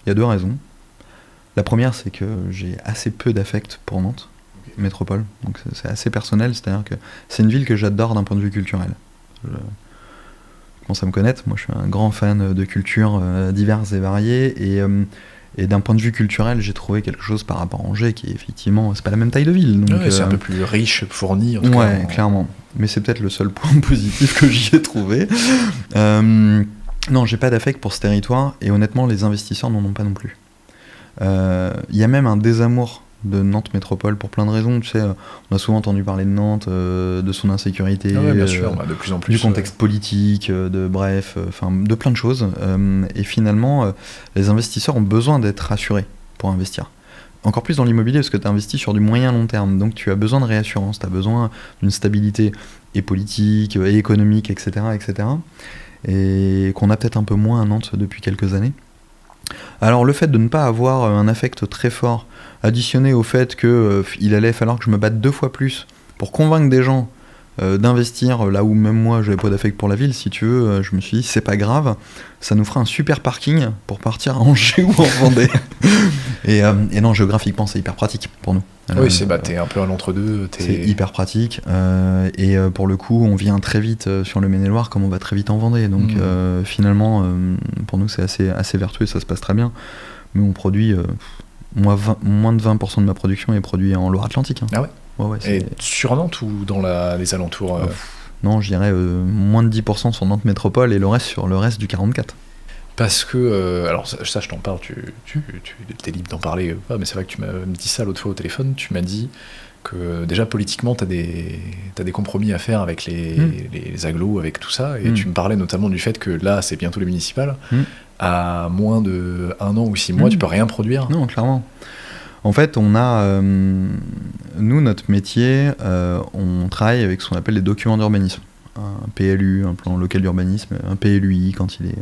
Speaker 2: Il y a 2 raisons. La première, c'est que j'ai assez peu d'affect pour Nantes, métropole, donc c'est assez personnel, c'est-à-dire que c'est une ville que j'adore d'un point de vue culturel. Je commence à me connaître, moi je suis un grand fan de cultures diverses et variées, et d'un point de vue culturel j'ai trouvé quelque chose par rapport à Angers qui est effectivement, c'est pas la même taille de ville, donc
Speaker 1: c'est un peu plus riche, fourni en tout
Speaker 2: ouais,
Speaker 1: cas.
Speaker 2: Clairement, mais c'est peut-être le seul point positif que j'y ai trouvé. Non, j'ai pas d'affect pour ce territoire, et honnêtement les investisseurs n'en ont pas non plus. Il y a même un désamour de Nantes métropole pour plein de raisons, tu sais, on a souvent entendu parler de Nantes, de son insécurité,
Speaker 1: Bien sûr, de plus en plus,
Speaker 2: du contexte politique, de plein de choses, et finalement les investisseurs ont besoin d'être rassurés pour investir. Encore plus dans l'immobilier, parce que tu investis sur du moyen long terme, donc tu as besoin de réassurance, tu as besoin d'une stabilité et politique, et économique, etc., et qu'on a peut-être un peu moins à Nantes depuis quelques années. Alors le fait de ne pas avoir un affect très fort, additionné au fait qu'il allait falloir que je me batte 2 fois plus pour convaincre des gens d'investir là où même moi j'avais pas d'affect pour la ville, si tu veux, je me suis dit c'est pas grave, ça nous fera un super parking pour partir à Angers ou en Vendée. et non, géographiquement c'est hyper pratique pour nous.
Speaker 1: Oui, t'es un peu à l'entre-deux.
Speaker 2: C'est hyper pratique, et pour le coup on vient très vite sur le Maine-et-Loire comme on va très vite en Vendée, donc finalement pour nous c'est assez vertueux, ça se passe très bien, mais on produit moins de 20% de ma production est produit en Loire-Atlantique.
Speaker 1: Ah ouais.
Speaker 2: Ouais,
Speaker 1: et sur Nantes ou dans les alentours
Speaker 2: Non, je dirais moins de 10% sur Nantes métropole et le reste sur le reste du 44.
Speaker 1: Parce que, alors ça je t'en parle, tu es libre d'en parler, mais c'est vrai que tu m'as dit ça l'autre fois au téléphone, tu m'as dit que déjà politiquement t'as des compromis à faire avec les agglos, avec tout ça, et tu me parlais notamment du fait que là c'est bientôt les municipales, à moins de 1 an ou 6 mois tu peux rien produire.
Speaker 2: Non, clairement. En fait, on a, nous, notre métier, on travaille avec ce qu'on appelle les documents d'urbanisme. Un PLU, un plan local d'urbanisme, un PLUI quand il est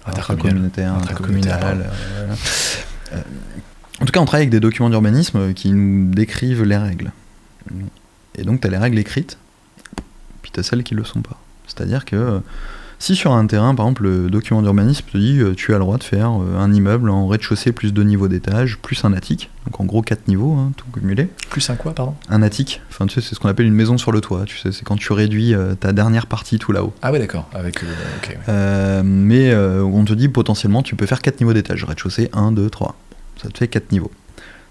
Speaker 2: intracommunautaire, intercommunal. En tout cas, on travaille avec des documents d'urbanisme qui nous décrivent les règles. Et donc, tu as les règles écrites, puis tu as celles qui ne le sont pas. C'est-à-dire que si sur un terrain, par exemple, le document d'urbanisme te dit tu as le droit de faire un immeuble en rez-de-chaussée plus 2 niveaux d'étage, plus un attique, donc en gros 4 niveaux, tout cumulé.
Speaker 1: Plus un quoi, pardon ?
Speaker 2: Un attique, enfin tu sais, c'est ce qu'on appelle une maison sur le toit, tu sais, c'est quand tu réduis ta dernière partie tout là-haut.
Speaker 1: Ah ouais, d'accord, avec... okay,
Speaker 2: ouais. Mais on te dit potentiellement tu peux faire 4 niveaux d'étage, rez-de-chaussée 1, 2, 3, ça te fait 4 niveaux.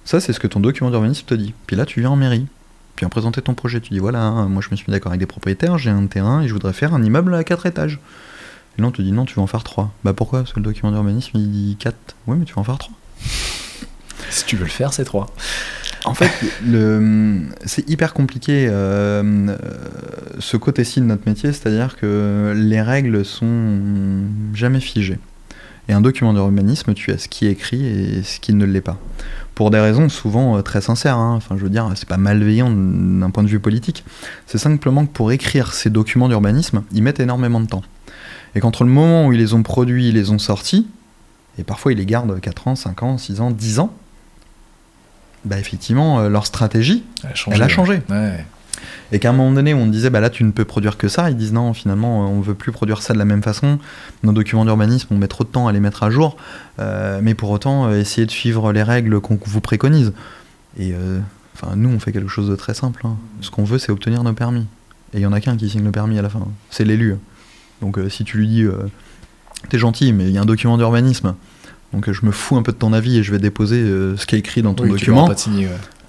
Speaker 2: Ça c'est ce que ton document d'urbanisme te dit. Puis là tu viens en mairie, puis en présenter ton projet, tu dis voilà, moi je me suis mis d'accord avec des propriétaires, j'ai un terrain et je voudrais faire un immeuble à 4 étages. Et là on te dit non, tu vas en faire 3. Bah pourquoi ? Parce que le document d'urbanisme il dit 4. Oui, mais tu vas en faire 3.
Speaker 1: Si tu veux le faire, c'est 3.
Speaker 2: En fait, c'est hyper compliqué ce côté-ci de notre métier, c'est-à-dire que les règles sont jamais figées. Et un document d'urbanisme, tu as ce qui est écrit et ce qui ne l'est pas. Pour des raisons souvent très sincères, enfin je veux dire, c'est pas malveillant d'un point de vue politique. C'est simplement que pour écrire ces documents d'urbanisme, ils mettent énormément de temps. Et qu'entre le moment où ils les ont produits, ils les ont sortis, et parfois ils les gardent 4 ans, 5 ans, 6 ans, 10 ans, bah effectivement, leur stratégie, elle a changé.
Speaker 1: Ouais.
Speaker 2: Et qu'à un moment donné, où on disait, bah là, tu ne peux produire que ça, ils disent non, finalement, on veut plus produire ça de la même façon. Nos documents d'urbanisme, on met trop de temps à les mettre à jour, mais pour autant, essayez de suivre les règles qu'on vous préconise. Et nous, on fait quelque chose de très simple. Hein. Ce qu'on veut, c'est obtenir nos permis. Et il y en a qu'un qui signe le permis à la fin. C'est l'élu. Donc si tu lui dis, t'es gentil, mais il y a un document d'urbanisme, donc je me fous un peu de ton avis et je vais déposer ce qui est écrit dans ton document.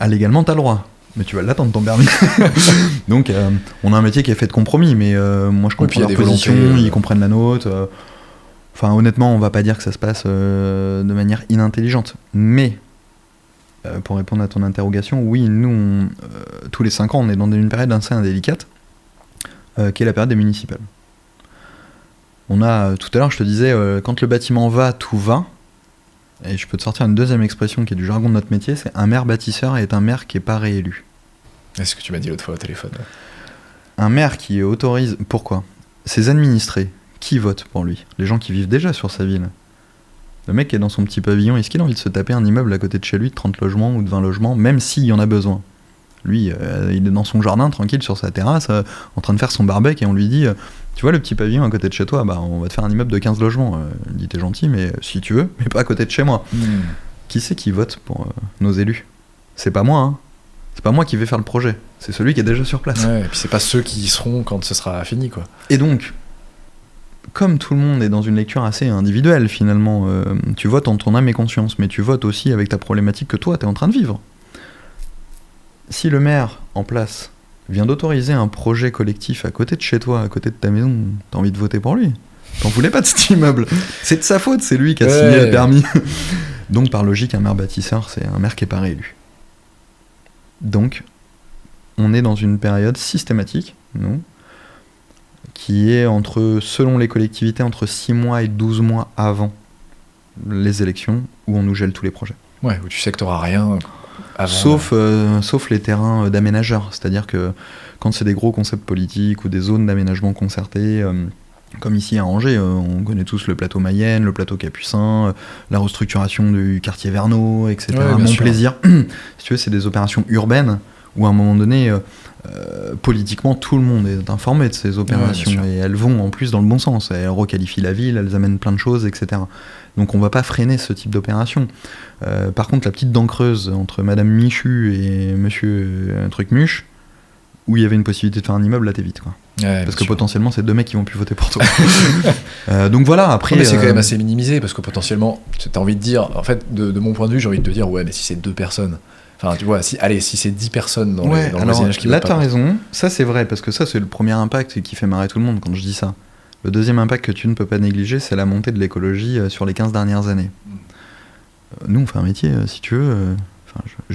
Speaker 2: Légalement, t'as le droit. Mais tu vas l'attendre ton permis. Donc on a un métier qui est fait de compromis, mais moi je comprends leur position, ils comprennent la nôtre. Honnêtement, on va pas dire que ça se passe de manière inintelligente. Mais pour répondre à ton interrogation, oui, nous, tous les 5 ans, on est dans une période assez indélicate, qui est la période des municipales. On a, tout à l'heure, je te disais, quand le bâtiment va, tout va. Et je peux te sortir une deuxième expression qui est du jargon de notre métier, c'est un maire bâtisseur est un maire qui n'est pas réélu.
Speaker 1: C'est ce que tu m'as dit l'autre fois au téléphone.
Speaker 2: Un maire qui autorise... Pourquoi ? Ses administrés, qui votent pour lui ? Les gens qui vivent déjà sur sa ville. Le mec qui est dans son petit pavillon, est-ce qu'il a envie de se taper un immeuble à côté de chez lui de 30 logements ou de 20 logements, même s'il y en a besoin ? Lui, il est dans son jardin, tranquille, sur sa terrasse, en train de faire son barbecue, et on lui dit tu vois le petit pavillon à côté de chez toi, bah on va te faire un immeuble de 15 logements. Il dit t'es gentil, mais si tu veux, mais pas à côté de chez moi. Qui c'est qui vote pour nos élus ? C'est pas moi, hein. C'est pas moi qui vais faire le projet, c'est celui qui est déjà sur place.
Speaker 1: Ouais, et puis c'est pas ceux qui y seront quand ce sera fini, quoi.
Speaker 2: Et donc, comme tout le monde est dans une lecture assez individuelle finalement, tu votes en ton âme et conscience, mais tu votes aussi avec ta problématique que toi t'es en train de vivre. Si le maire en place vient d'autoriser un projet collectif à côté de chez toi, à côté de ta maison, t'as envie de voter pour lui. T'en voulais pas de cet immeuble. C'est de sa faute, c'est lui qui a signé le permis. Donc par logique, un maire bâtisseur, c'est un maire qui est pas réélu. Donc, on est dans une période systématique, nous, qui est selon les collectivités, entre 6 mois et 12 mois avant les élections, où on nous gèle tous les projets.
Speaker 1: Ouais, où tu sais que t'auras rien...
Speaker 2: Sauf les terrains d'aménageurs, c'est-à-dire que quand c'est des gros concepts politiques ou des zones d'aménagement concertées, comme ici à Angers, on connaît tous le plateau Mayenne, le plateau Capucin, la restructuration du quartier Verneau, etc.
Speaker 1: Ouais,
Speaker 2: Mon plaisir, si tu veux, c'est des opérations urbaines où à un moment donné, politiquement, tout le monde est informé de ces opérations et elles vont en plus dans le bon sens. Elles requalifient la ville, elles amènent plein de choses, etc. Donc on va pas freiner ce type d'opération. Par contre, la petite dent creuse entre Madame Michu et Monsieur Trucmuche, où il y avait une possibilité de faire un immeuble, là t'évites, quoi.
Speaker 1: Ouais,
Speaker 2: parce que potentiellement, c'est 2 mecs qui vont plus voter pour toi. Donc voilà, après...
Speaker 1: Mais c'est quand même assez minimisé, parce que potentiellement, t'as envie de dire... En fait, de mon point de vue, j'ai envie de te dire, ouais, mais si c'est 2 personnes... Enfin, tu vois, si c'est 10 personnes dans le voisinage qui votent pas... Là,
Speaker 2: t'as raison. Ça, c'est vrai, parce que ça, c'est le premier impact qui fait marrer tout le monde quand je dis ça. Le deuxième impact que tu ne peux pas négliger, c'est la montée de l'écologie sur les 15 dernières années. Nous, on fait un métier, si tu veux...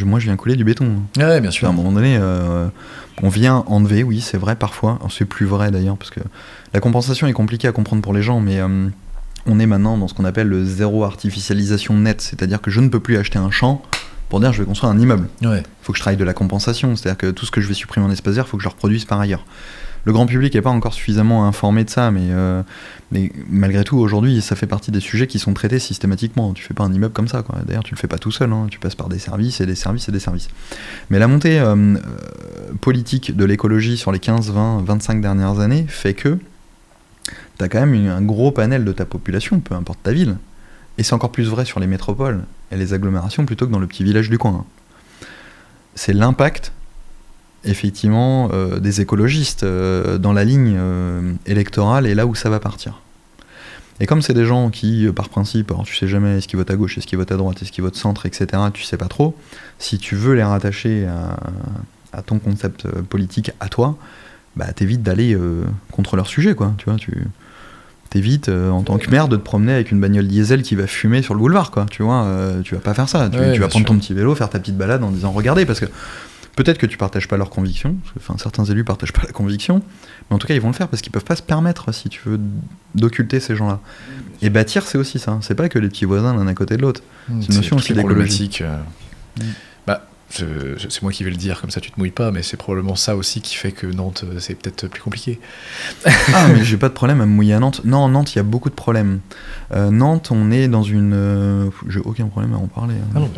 Speaker 2: moi, je viens couler du béton.
Speaker 1: Ouais, bien sûr.
Speaker 2: À un moment donné, on vient enlever, oui, c'est vrai, parfois. C'est plus vrai, d'ailleurs, parce que la compensation est compliquée à comprendre pour les gens, mais on est maintenant dans ce qu'on appelle le zéro artificialisation nette, c'est-à-dire que je ne peux plus acheter un champ pour dire je vais construire un immeuble. Il faut que je travaille de la compensation, c'est-à-dire que tout ce que je vais supprimer en espace vert, il faut que je le reproduise par ailleurs. Le grand public n'est pas encore suffisamment informé de ça, mais malgré tout, aujourd'hui, ça fait partie des sujets qui sont traités systématiquement. Tu fais pas un immeuble comme ça, quoi. D'ailleurs, tu le fais pas tout seul, hein. Tu passes par des services et des services et des services. Mais la montée politique de l'écologie sur les 15, 20, 25 dernières années fait que tu as quand même un gros panel de ta population, peu importe ta ville. Et c'est encore plus vrai sur les métropoles et les agglomérations plutôt que dans le petit village du coin. C'est l'impact effectivement des écologistes dans la ligne électorale et là où ça va partir. Et comme c'est des gens qui, par principe, alors tu sais jamais est-ce qu'ils votent à gauche, est-ce qu'ils votent à droite, est-ce qu'ils votent centre, etc., tu sais pas trop, si tu veux les rattacher à ton concept politique, à toi, bah t'évites d'aller contre leur sujet, quoi, tu vois, t'évites en tant que maire de te promener avec une bagnole diesel qui va fumer sur le boulevard, quoi, tu vois, tu vas pas faire ça, tu vas prendre ton petit vélo, faire ta petite balade en disant regardez, parce que peut-être que tu partages pas leurs convictions, enfin certains élus partagent pas la conviction, mais en tout cas ils vont le faire parce qu'ils peuvent pas se permettre, si tu veux, d'occulter ces gens-là. Et bâtir, c'est aussi ça, c'est pas que les petits voisins l'un à côté de l'autre, c'est une notion aussi d'écologie.
Speaker 1: c'est moi qui vais le dire, comme ça tu te mouilles pas, mais c'est probablement ça aussi qui fait que Nantes, c'est peut-être plus compliqué.
Speaker 2: Ah, mais j'ai pas de problème à me mouiller à Nantes. Non, Nantes, il y a beaucoup de problèmes. Nantes, on est dans une... j'ai aucun problème à en parler.
Speaker 1: Ah non,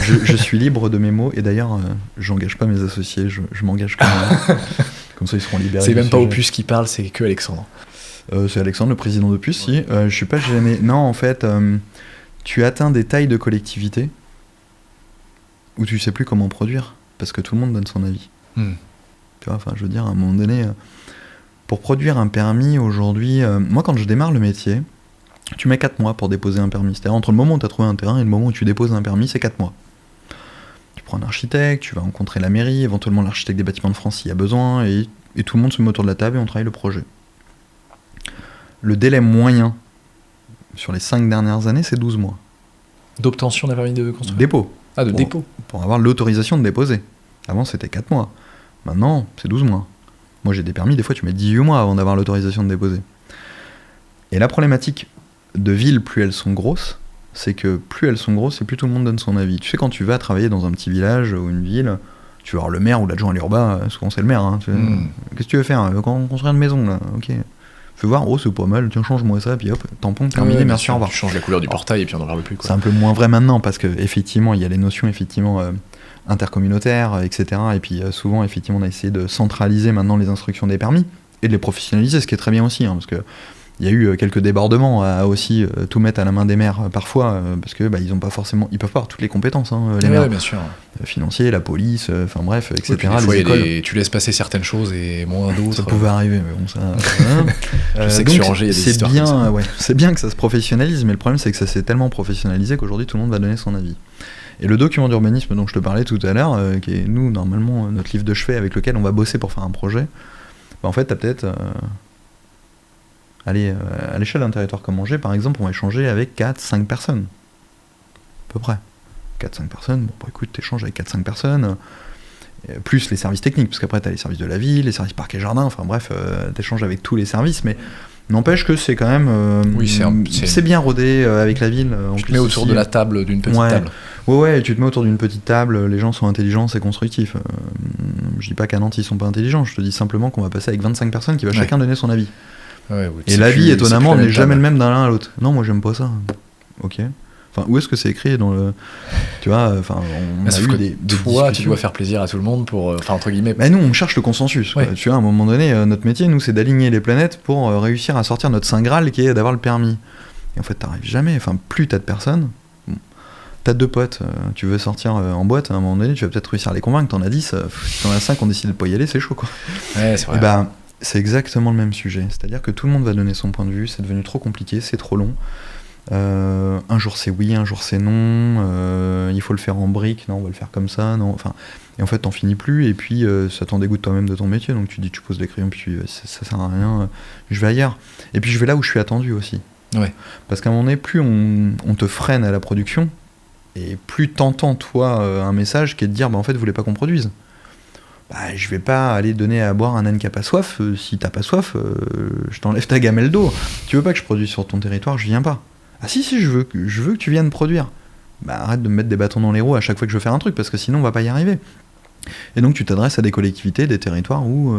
Speaker 2: je suis libre de mes mots, et d'ailleurs, j'engage pas mes associés, je m'engage quand même. Comme ça, ils seront libérés.
Speaker 1: C'est même pas Opus qui parle, c'est que Alexandre.
Speaker 2: C'est Alexandre, le président d'Opus, si. Je suis pas gêné. Non, en fait, tu atteins des tailles de collectivité où tu sais plus comment produire, parce que tout le monde donne son avis. Tu vois, enfin, je veux dire, à un moment donné, pour produire un permis aujourd'hui, moi, quand je démarre le métier, tu mets 4 mois pour déposer un permis. C'est-à-dire, entre le moment où tu as trouvé un terrain et le moment où tu déposes un permis, c'est 4 mois. Tu prends un architecte, tu vas rencontrer la mairie, éventuellement l'architecte des bâtiments de France s'il y a besoin, et tout le monde se met autour de la table et on travaille le projet. Le délai moyen sur les 5 dernières années, c'est 12 mois.
Speaker 1: D'obtention d'un permis de construire.
Speaker 2: Dépôt.
Speaker 1: Ah, de dépôt.
Speaker 2: Pour avoir l'autorisation de déposer. Avant, c'était 4 mois. Maintenant, c'est 12 mois. Moi, j'ai des permis, des fois, tu mets 18 mois avant d'avoir l'autorisation de déposer. Et la problématique de villes, plus elles sont grosses, c'est que plus elles sont grosses, et plus tout le monde donne son avis. Tu sais, quand tu vas travailler dans un petit village ou une ville, tu vas voir le maire ou l'adjoint à l'urbain, souvent c'est le maire. Hein, qu'est-ce que tu veux faire? Construire une maison, là. Ok. Fais voir, oh c'est pas mal, tiens change-moi ça, puis hop, tampon, terminé, merci, au revoir.
Speaker 1: Tu changes la couleur du portail et puis on n'en parle plus. Quoi.
Speaker 2: C'est un peu moins vrai maintenant parce que effectivement il y a les notions intercommunautaires, etc. Et puis souvent effectivement on a essayé de centraliser maintenant les instructions des permis et de les professionnaliser, ce qui est très bien aussi, hein, parce que il y a eu quelques débordements à aussi tout mettre à la main des maires parfois, parce que ils ont pas forcément, ils peuvent pas avoir toutes les compétences, hein, les maires.
Speaker 1: Bien sûr.
Speaker 2: Financiers, la police, enfin bref, etc.
Speaker 1: Oui, des fois, les écoles. Tu laisses passer certaines choses et moins d'autres.
Speaker 2: Ça pouvait arriver, mais bon ça.
Speaker 1: Je sais que sur Angers, il y a des histoires
Speaker 2: bien,
Speaker 1: comme ça.
Speaker 2: Ouais, c'est bien que ça se professionnalise, mais le problème c'est que ça s'est tellement professionnalisé qu'aujourd'hui tout le monde va donner son avis. Et le document d'urbanisme dont je te parlais tout à l'heure, qui est nous normalement notre livre de chevet avec lequel on va bosser pour faire un projet, en fait t'as peut-être à l'échelle d'un territoire comme Angers, par exemple, on va échanger avec 4-5 personnes. À peu près. 4-5 personnes, bon, bah écoute, t'échanges avec 4-5 personnes, plus les services techniques, parce qu'après t'as les services de la ville, les services parcs et jardins, enfin bref, t'échanges avec tous les services, mais n'empêche que c'est quand même... c'est bien rodé avec la ville.
Speaker 1: Tu te mets autour de la table, d'une petite table.
Speaker 2: Ouais, tu te mets autour d'une petite table, les gens sont intelligents, c'est constructif. Je dis pas qu'à Nantes ils sont pas intelligents, je te dis simplement qu'on va passer avec 25 personnes qui va chacun donner son avis.
Speaker 1: Ouais,
Speaker 2: et l'avis, étonnamment, n'est jamais le même d'un l'un à l'autre. Non, moi j'aime pas ça. Ok. Enfin, où est-ce que c'est écrit dans le... Tu vois, enfin, on a eu des
Speaker 1: toi, tu dois faire plaisir à tout le monde pour... Enfin, entre guillemets...
Speaker 2: Mais nous, on cherche le consensus.
Speaker 1: Ouais.
Speaker 2: Tu vois, à un moment donné, notre métier, nous, c'est d'aligner les planètes pour réussir à sortir notre Saint Graal qui est d'avoir le permis. Et en fait, t'arrives jamais. Enfin, plus t'as de personnes... T'as 2 potes, tu veux sortir en boîte, à un moment donné, tu vas peut-être réussir à les convaincre, t'en as 10, si t'en as 5 on décide de pas y aller, c'est chaud, quoi.
Speaker 1: Ouais, c'est vrai.
Speaker 2: Et bah, c'est exactement le même sujet. C'est-à-dire que tout le monde va donner son point de vue, c'est devenu trop compliqué, c'est trop long. Un jour c'est oui, un jour c'est non, il faut le faire en briques, non, on va le faire comme ça, non, enfin, et en fait t'en finis plus, et puis ça t'en dégoûte toi-même de ton métier, donc tu dis tu poses les crayons, puis ça sert à rien, je vais ailleurs. Et puis je vais là où je suis attendu aussi.
Speaker 1: Ouais.
Speaker 2: Parce qu'à un moment donné, plus on te freine à la production, et plus t'entends toi un message qui est de dire bah en fait vous voulez pas qu'on produise. Bah, je vais pas aller donner à boire un âne qui a pas soif, si t'as pas soif, je t'enlève ta gamelle d'eau. Tu veux pas que je produise sur ton territoire, je viens pas. Ah si, je veux que tu viennes produire. Bah arrête de me mettre des bâtons dans les roues à chaque fois que je veux faire un truc, parce que sinon on va pas y arriver. Et donc tu t'adresses à des collectivités, des territoires où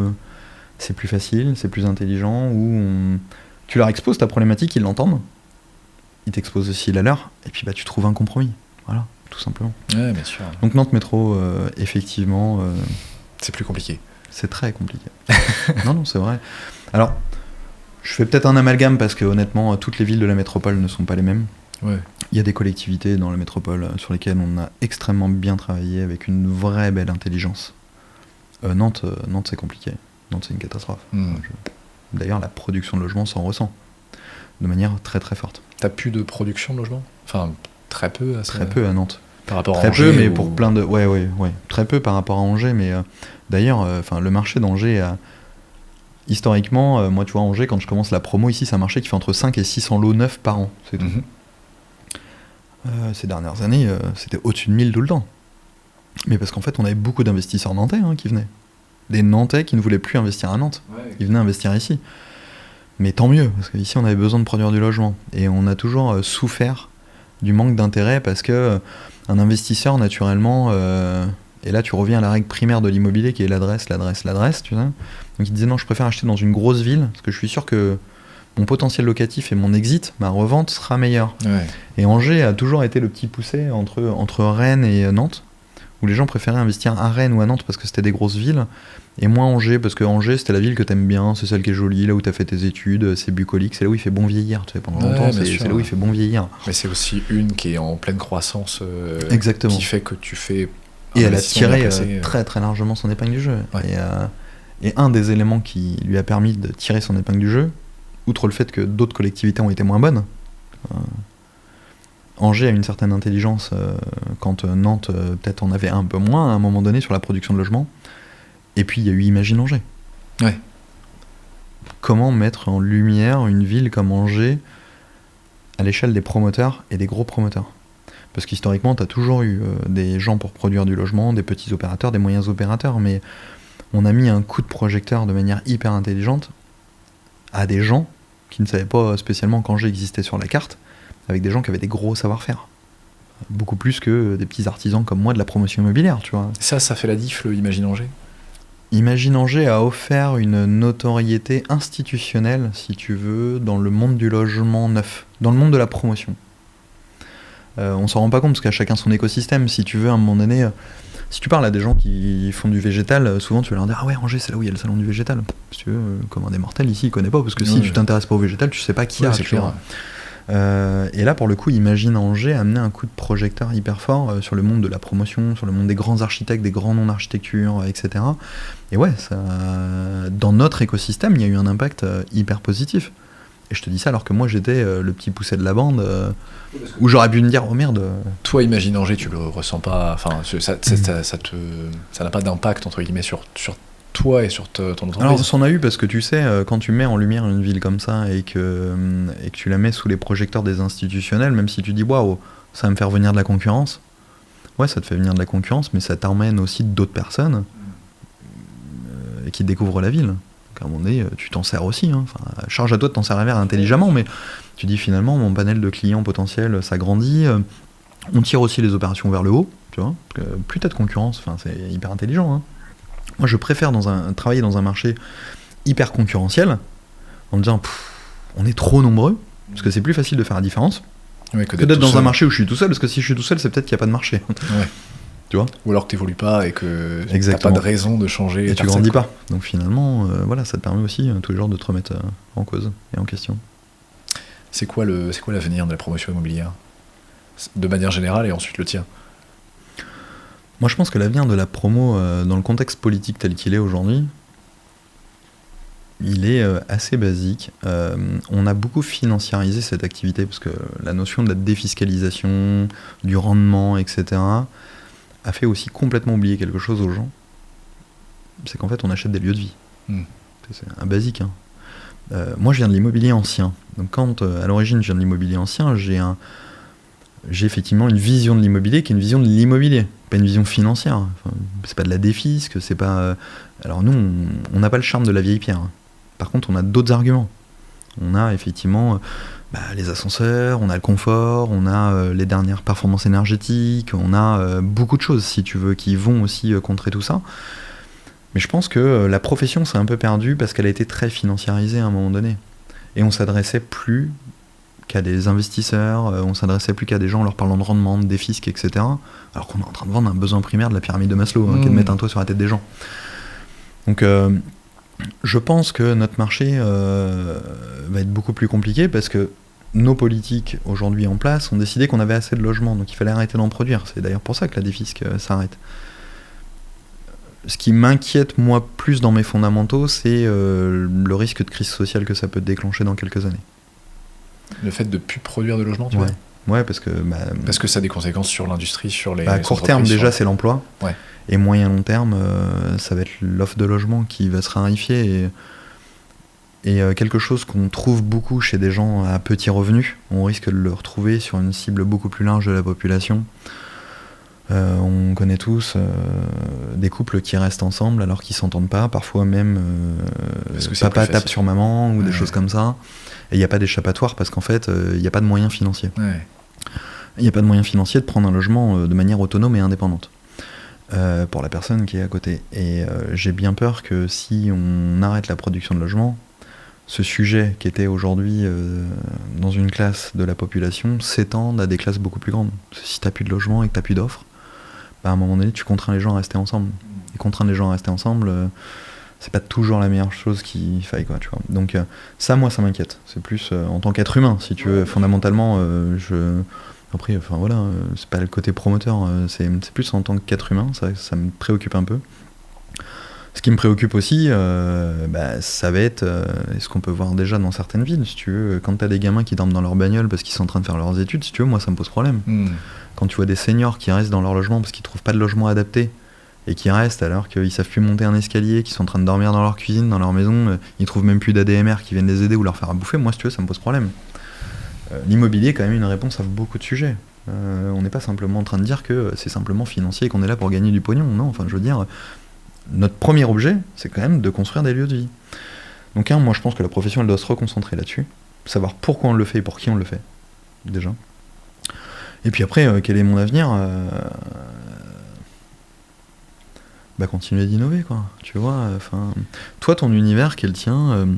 Speaker 2: c'est plus facile, c'est plus intelligent, où tu leur exposes ta problématique, ils l'entendent, ils t'exposent aussi la leur, et puis bah tu trouves un compromis. Voilà, tout simplement.
Speaker 1: Ouais, bien sûr.
Speaker 2: Donc Nantes Métro, effectivement...
Speaker 1: c'est plus compliqué.
Speaker 2: C'est très compliqué. Non, c'est vrai. Alors, je fais peut-être un amalgame parce que honnêtement, toutes les villes de la métropole ne sont pas les mêmes.
Speaker 1: Ouais.
Speaker 2: Il y a des collectivités dans la métropole sur lesquelles on a extrêmement bien travaillé avec une vraie belle intelligence. Nantes, c'est compliqué. Nantes, c'est une catastrophe. D'ailleurs, la production de logements s'en ressent de manière très très forte.
Speaker 1: T'as plus de production de logements ? Enfin, très peu à ça.
Speaker 2: Très peu à Nantes.
Speaker 1: Par rapport à
Speaker 2: très
Speaker 1: Angers,
Speaker 2: peu, mais pour plein de... Ouais. Très peu par rapport à Angers, mais d'ailleurs, le marché d'Angers a... Historiquement, moi, tu vois, Angers, quand je commence la promo ici, c'est un marché qui fait entre 5 et 600 lots neufs par an, c'est tout. Ces dernières années, c'était au-dessus de 1000 tout le temps. Mais parce qu'en fait, on avait beaucoup d'investisseurs nantais qui venaient. Des Nantais qui ne voulaient plus investir à Nantes. Ouais. Ils venaient investir ici. Mais tant mieux, parce qu'ici, on avait besoin de produire du logement. Et on a toujours souffert du manque d'intérêt, parce que un investisseur, naturellement, et là tu reviens à la règle primaire de l'immobilier qui est l'adresse, tu sais. Donc il disait non, je préfère acheter dans une grosse ville, parce que je suis sûr que mon potentiel locatif et mon exit, ma revente sera meilleure.
Speaker 1: Ouais.
Speaker 2: Et Angers a toujours été le petit poussé entre Rennes et Nantes, où les gens préféraient investir à Rennes ou à Nantes parce que c'était des grosses villes, et moins Angers, parce que Angers c'était la ville que t'aimes bien, c'est celle qui est jolie, là où t'as fait tes études, c'est bucolique, c'est là où il fait bon vieillir, tu sais, pendant longtemps, c'est là où il fait bon vieillir.
Speaker 1: Mais c'est aussi une qui est en pleine croissance,
Speaker 2: Exactement.
Speaker 1: Qui fait que tu fais...
Speaker 2: Et elle a tiré très très largement son épingle du jeu. Ouais. Et un des éléments qui lui a permis de tirer son épingle du jeu, outre le fait que d'autres collectivités ont été moins bonnes, Angers a une certaine intelligence quand Nantes peut-être en avait un peu moins à un moment donné sur la production de logements. Et puis il y a eu Imagine Angers.
Speaker 1: Ouais.
Speaker 2: Comment mettre en lumière une ville comme Angers à l'échelle des promoteurs et des gros promoteurs? Parce qu'historiquement, tu as toujours eu des gens pour produire du logement, des petits opérateurs, des moyens opérateurs, mais on a mis un coup de projecteur de manière hyper intelligente à des gens qui ne savaient pas spécialement qu'Angers existait sur la carte, avec des gens qui avaient des gros savoir-faire. Beaucoup plus que des petits artisans comme moi de la promotion immobilière, tu vois.
Speaker 1: Ça fait la diff, le Imagine Angers.
Speaker 2: Imagine Angers a offert une notoriété institutionnelle, si tu veux, dans le monde du logement neuf, dans le monde de la promotion. On s'en rend pas compte parce qu'à chacun son écosystème. Si tu veux, à un moment donné, si tu parles à des gens qui font du végétal, souvent tu vas leur dire ah ouais, Angers c'est là où il y a le salon du végétal. Si tu veux, comme un des mortels ici, il connaît pas parce que si tu t'intéresses pas au végétal, tu sais pas qui a.
Speaker 1: C'est clair.
Speaker 2: Et là, pour le coup, Imagine Angers a amené un coup de projecteur hyper fort sur le monde de la promotion, sur le monde des grands architectes, des grands noms d'architecture, etc. Et ouais, dans notre écosystème, il y a eu un impact hyper positif. Et je te dis ça alors que moi, j'étais le petit poussé de la bande, où j'aurais pu me dire, oh merde.
Speaker 1: Toi, Imagine Angers, tu le ressens pas, enfin, ça n'a pas d'impact, entre guillemets, sur toi et sur ton entreprise.
Speaker 2: Alors, ça en a eu parce que tu sais, quand tu mets en lumière une ville comme ça et que tu la mets sous les projecteurs des institutionnels, même si tu dis waouh, ça va me faire venir de la concurrence, ouais, ça te fait venir de la concurrence, mais ça t'emmène aussi d'autres personnes qui découvrent la ville. Donc, à un moment donné, tu t'en sers aussi. Hein. Enfin, charge à toi de t'en servir intelligemment, mais tu dis finalement, mon panel de clients potentiels s'agrandit. On tire aussi les opérations vers le haut, tu vois, parce que plus t'as de concurrence, c'est hyper intelligent. Hein. Moi, je préfère travailler dans un marché hyper concurrentiel, en me disant, on est trop nombreux, parce que c'est plus facile de faire la différence, que d'être dans un marché où je suis tout seul, parce que si je suis tout seul, c'est peut-être qu'il n'y a pas de marché.
Speaker 1: Ouais.
Speaker 2: Tu vois ?
Speaker 1: Ou alors que tu n'évolues pas et que tu n'as pas de raison de changer.
Speaker 2: Et tu grandis pas. Donc finalement, voilà, ça te permet aussi tous les jours de te remettre en cause et en question.
Speaker 1: C'est quoi l'avenir de la promotion immobilière ? De manière générale et ensuite le tien ?
Speaker 2: Moi, je pense que l'avenir de la promo, dans le contexte politique tel qu'il est aujourd'hui, il est assez basique. On a beaucoup financiarisé cette activité, parce que la notion de la défiscalisation, du rendement, etc., a fait aussi complètement oublier quelque chose aux gens. C'est qu'en fait, on achète des lieux de vie. C'est un basique. Hein. Moi, je viens de l'immobilier ancien. Donc quand, à l'origine, je viens de l'immobilier ancien, j'ai effectivement une vision de l'immobilier qui est une vision de l'immobilier, pas une vision financière. Enfin, c'est pas de la défisque, c'est pas... Alors nous, on n'a pas le charme de la vieille pierre. Par contre, on a d'autres arguments. On a effectivement les ascenseurs, on a le confort, on a les dernières performances énergétiques, on a beaucoup de choses, si tu veux, qui vont aussi contrer tout ça. Mais je pense que la profession s'est un peu perdue parce qu'elle a été très financiarisée à un moment donné. Et on s'adressait plus qu'à des investisseurs, on s'adressait plus qu'à des gens en leur parlant de rendement, de défisque, etc. Alors qu'on est en train de vendre un besoin primaire de la pyramide de Maslow, qui est de mettre un toit sur la tête des gens. Donc je pense que notre marché va être beaucoup plus compliqué parce que nos politiques aujourd'hui en place ont décidé qu'on avait assez de logements, donc il fallait arrêter d'en produire. C'est d'ailleurs pour ça que la défisque s'arrête. Ce qui m'inquiète, moi, plus dans mes fondamentaux, c'est le risque de crise sociale que ça peut déclencher dans quelques années.
Speaker 1: Le fait de ne plus produire de logements, tu vois ?
Speaker 2: Ouais, parce que...
Speaker 1: parce que ça a des conséquences sur l'industrie, sur les...
Speaker 2: À court terme, déjà, c'est l'emploi.
Speaker 1: Ouais.
Speaker 2: Et moyen long terme, ça va être l'offre de logement qui va se raréfier. Et quelque chose qu'on trouve beaucoup chez des gens à petits revenus, on risque de le retrouver sur une cible beaucoup plus large de la population. On connaît tous des couples qui restent ensemble alors qu'ils s'entendent pas, parfois même papa tape sur maman ou des choses comme ça, et il n'y a pas d'échappatoire parce qu'en fait il n'y a pas de moyens financiers. Il n'y a pas de moyen financier de prendre un logement de manière autonome et indépendante pour la personne qui est à côté. Et j'ai bien peur que si on arrête la production de logements, ce sujet qui était aujourd'hui dans une classe de la population s'étende à des classes beaucoup plus grandes. Si tu n'as plus de logement et que tu n'as plus d'offres, à un moment donné, tu contrains les gens à rester ensemble. Et contraindre les gens à rester ensemble, c'est pas toujours la meilleure chose qu'il faille, quoi, tu vois. Donc ça, moi, ça m'inquiète. C'est plus en tant qu'être humain, si tu veux. Fondamentalement, après, enfin voilà, c'est pas le côté promoteur, c'est plus en tant qu'être humain, ça me préoccupe un peu. Ce qui me préoccupe aussi, ça va être ce qu'on peut voir déjà dans certaines villes, si tu veux. Quand t'as des gamins qui dorment dans leur bagnole parce qu'ils sont en train de faire leurs études, si tu veux, moi ça me pose problème. Quand tu vois des seniors qui restent dans leur logement parce qu'ils trouvent pas de logement adapté, et qui restent alors qu'ils savent plus monter un escalier, qui sont en train de dormir dans leur cuisine, dans leur maison, ils trouvent même plus d'ADMR qui viennent les aider ou leur faire à bouffer, moi si tu veux, ça me pose problème. L'immobilier est quand même une réponse à beaucoup de sujets. On n'est pas simplement en train de dire que c'est simplement financier et qu'on est là pour gagner du pognon, non, enfin je veux dire... Notre premier objet, c'est quand même de construire des lieux de vie. Donc moi je pense que la profession elle doit se reconcentrer là-dessus, savoir pourquoi on le fait et pour qui on le fait, déjà. Et puis après, quel est mon avenir continuer d'innover, quoi. Tu vois, toi ton univers, quel tien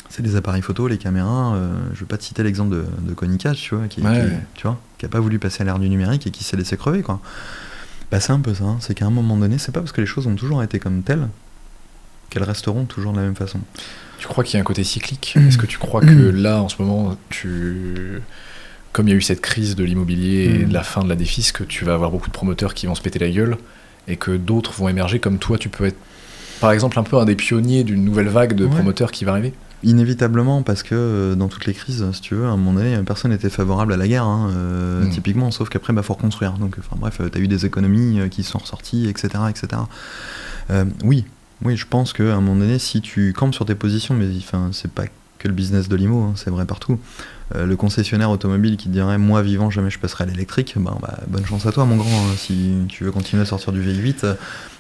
Speaker 2: c'est les appareils photo, les caméras, je vais pas te citer l'exemple de Konica, tu vois, qui a pas voulu passer à l'ère du numérique et qui s'est laissé crever, quoi. C'est un peu ça, c'est qu'à un moment donné, c'est pas parce que les choses ont toujours été comme telles qu'elles resteront toujours de la même façon.
Speaker 1: Tu crois qu'il y a un côté cyclique ? Est-ce que tu crois que là, en ce moment, comme il y a eu cette crise de l'immobilier et de la fin de la défisque, tu vas avoir beaucoup de promoteurs qui vont se péter la gueule et que d'autres vont émerger comme toi, tu peux être, par exemple, un peu un des pionniers d'une nouvelle vague de promoteurs qui va arriver ?
Speaker 2: Inévitablement, parce que dans toutes les crises, si tu veux, à un moment donné, personne n'était favorable à la guerre, typiquement, sauf qu'après, faut reconstruire. Donc, bref, t'as eu des économies qui sont ressorties, etc. etc. Oui, je pense qu'à un moment donné, si tu campes sur tes positions, mais c'est pas que le business de l'IMO, c'est vrai partout. Le concessionnaire automobile qui te dirait « moi, vivant, jamais je passerai à l'électrique », bonne chance à toi, mon grand. Si tu veux continuer à sortir du vieil 8,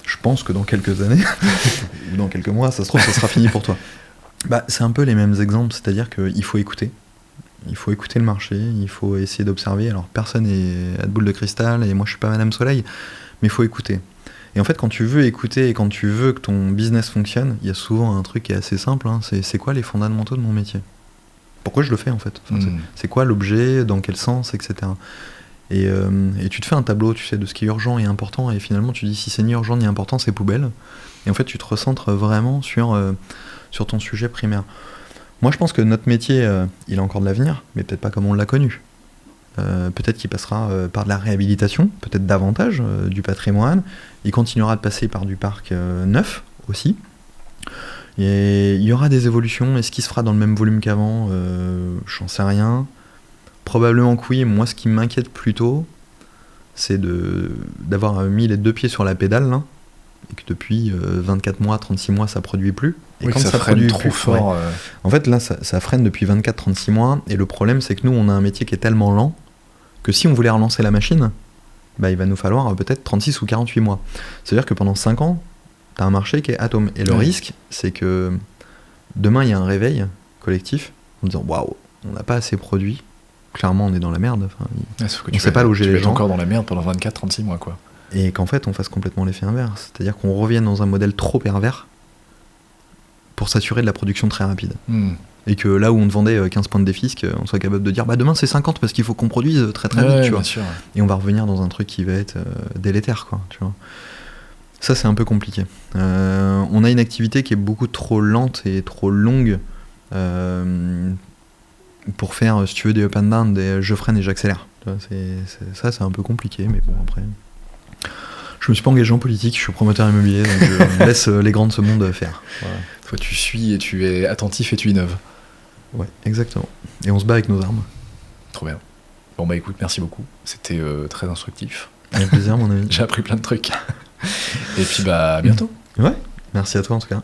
Speaker 2: je pense que dans quelques années, ou dans quelques mois, ça se trouve, ça sera fini pour toi. C'est un peu les mêmes exemples, c'est-à-dire qu'il faut écouter. Il faut écouter le marché, il faut essayer d'observer. Alors personne n'est à de boule de cristal et moi je suis pas Madame Soleil, mais il faut écouter. Et en fait, quand tu veux écouter et quand tu veux que ton business fonctionne, il y a souvent un truc qui est assez simple, c'est quoi les fondamentaux de mon métier ? Pourquoi je le fais en fait ? C'est quoi l'objet, dans quel sens, etc. Et tu te fais un tableau, tu sais, de ce qui est urgent et important, et finalement tu dis si c'est ni urgent ni important, c'est poubelle. Et en fait, tu te recentres vraiment sur ton sujet primaire. Moi, je pense que notre métier, il a encore de l'avenir, mais peut-être pas comme on l'a connu. Peut-être qu'il passera par de la réhabilitation, peut-être davantage du patrimoine. Il continuera de passer par du parc neuf aussi. Et il y aura des évolutions. Est-ce qu'il se fera dans le même volume qu'avant ? J'en sais rien. Probablement que oui. Moi, ce qui m'inquiète plutôt, c'est d'avoir mis les deux pieds sur la pédale, là, et que depuis 24 mois, 36 mois, ça produit plus. Et
Speaker 1: oui,
Speaker 2: quand
Speaker 1: ça freine trop
Speaker 2: plus
Speaker 1: fort.
Speaker 2: En fait, là, ça freine depuis 24-36 mois. Et le problème, c'est que nous, on a un métier qui est tellement lent que si on voulait relancer la machine, il va nous falloir peut-être 36 ou 48 mois. C'est-à-dire que pendant 5 ans, tu as un marché qui est atome. Et le risque, c'est que demain, il y a un réveil collectif en disant « Waouh, on n'a pas assez produit. Clairement, on est dans la merde. » On ne sait pas loger les gens.
Speaker 1: Tu es encore dans la merde pendant 24-36 mois, quoi.
Speaker 2: Et qu'en fait, on fasse complètement l'effet inverse. C'est-à-dire qu'on revienne dans un modèle trop pervers pour s'assurer de la production très rapide. Et que là où on te vendait 15 points de défisque, on soit capable de dire demain c'est 50 parce qu'il faut qu'on produise très très vite, tu vois.
Speaker 1: Sûr.
Speaker 2: Et on va revenir dans un truc qui va être délétère, quoi, tu vois. Ça, c'est un peu compliqué. On a une activité qui est beaucoup trop lente et trop longue pour faire, si tu veux, des up and down, des je freine et j'accélère. Ça, c'est un peu compliqué, mais bon, après... Je me suis pas engagé en politique, je suis promoteur immobilier, donc je laisse les grands de ce monde faire. Voilà.
Speaker 1: Toi, tu suis et tu es attentif et tu innoves.
Speaker 2: Ouais, exactement. Et on se bat avec nos armes.
Speaker 1: Trop bien. Bon, écoute, merci beaucoup. C'était très instructif.
Speaker 2: Avec plaisir, mon ami.
Speaker 1: J'ai appris plein de trucs. Et puis, à bientôt.
Speaker 2: Ouais, merci à toi en tout cas.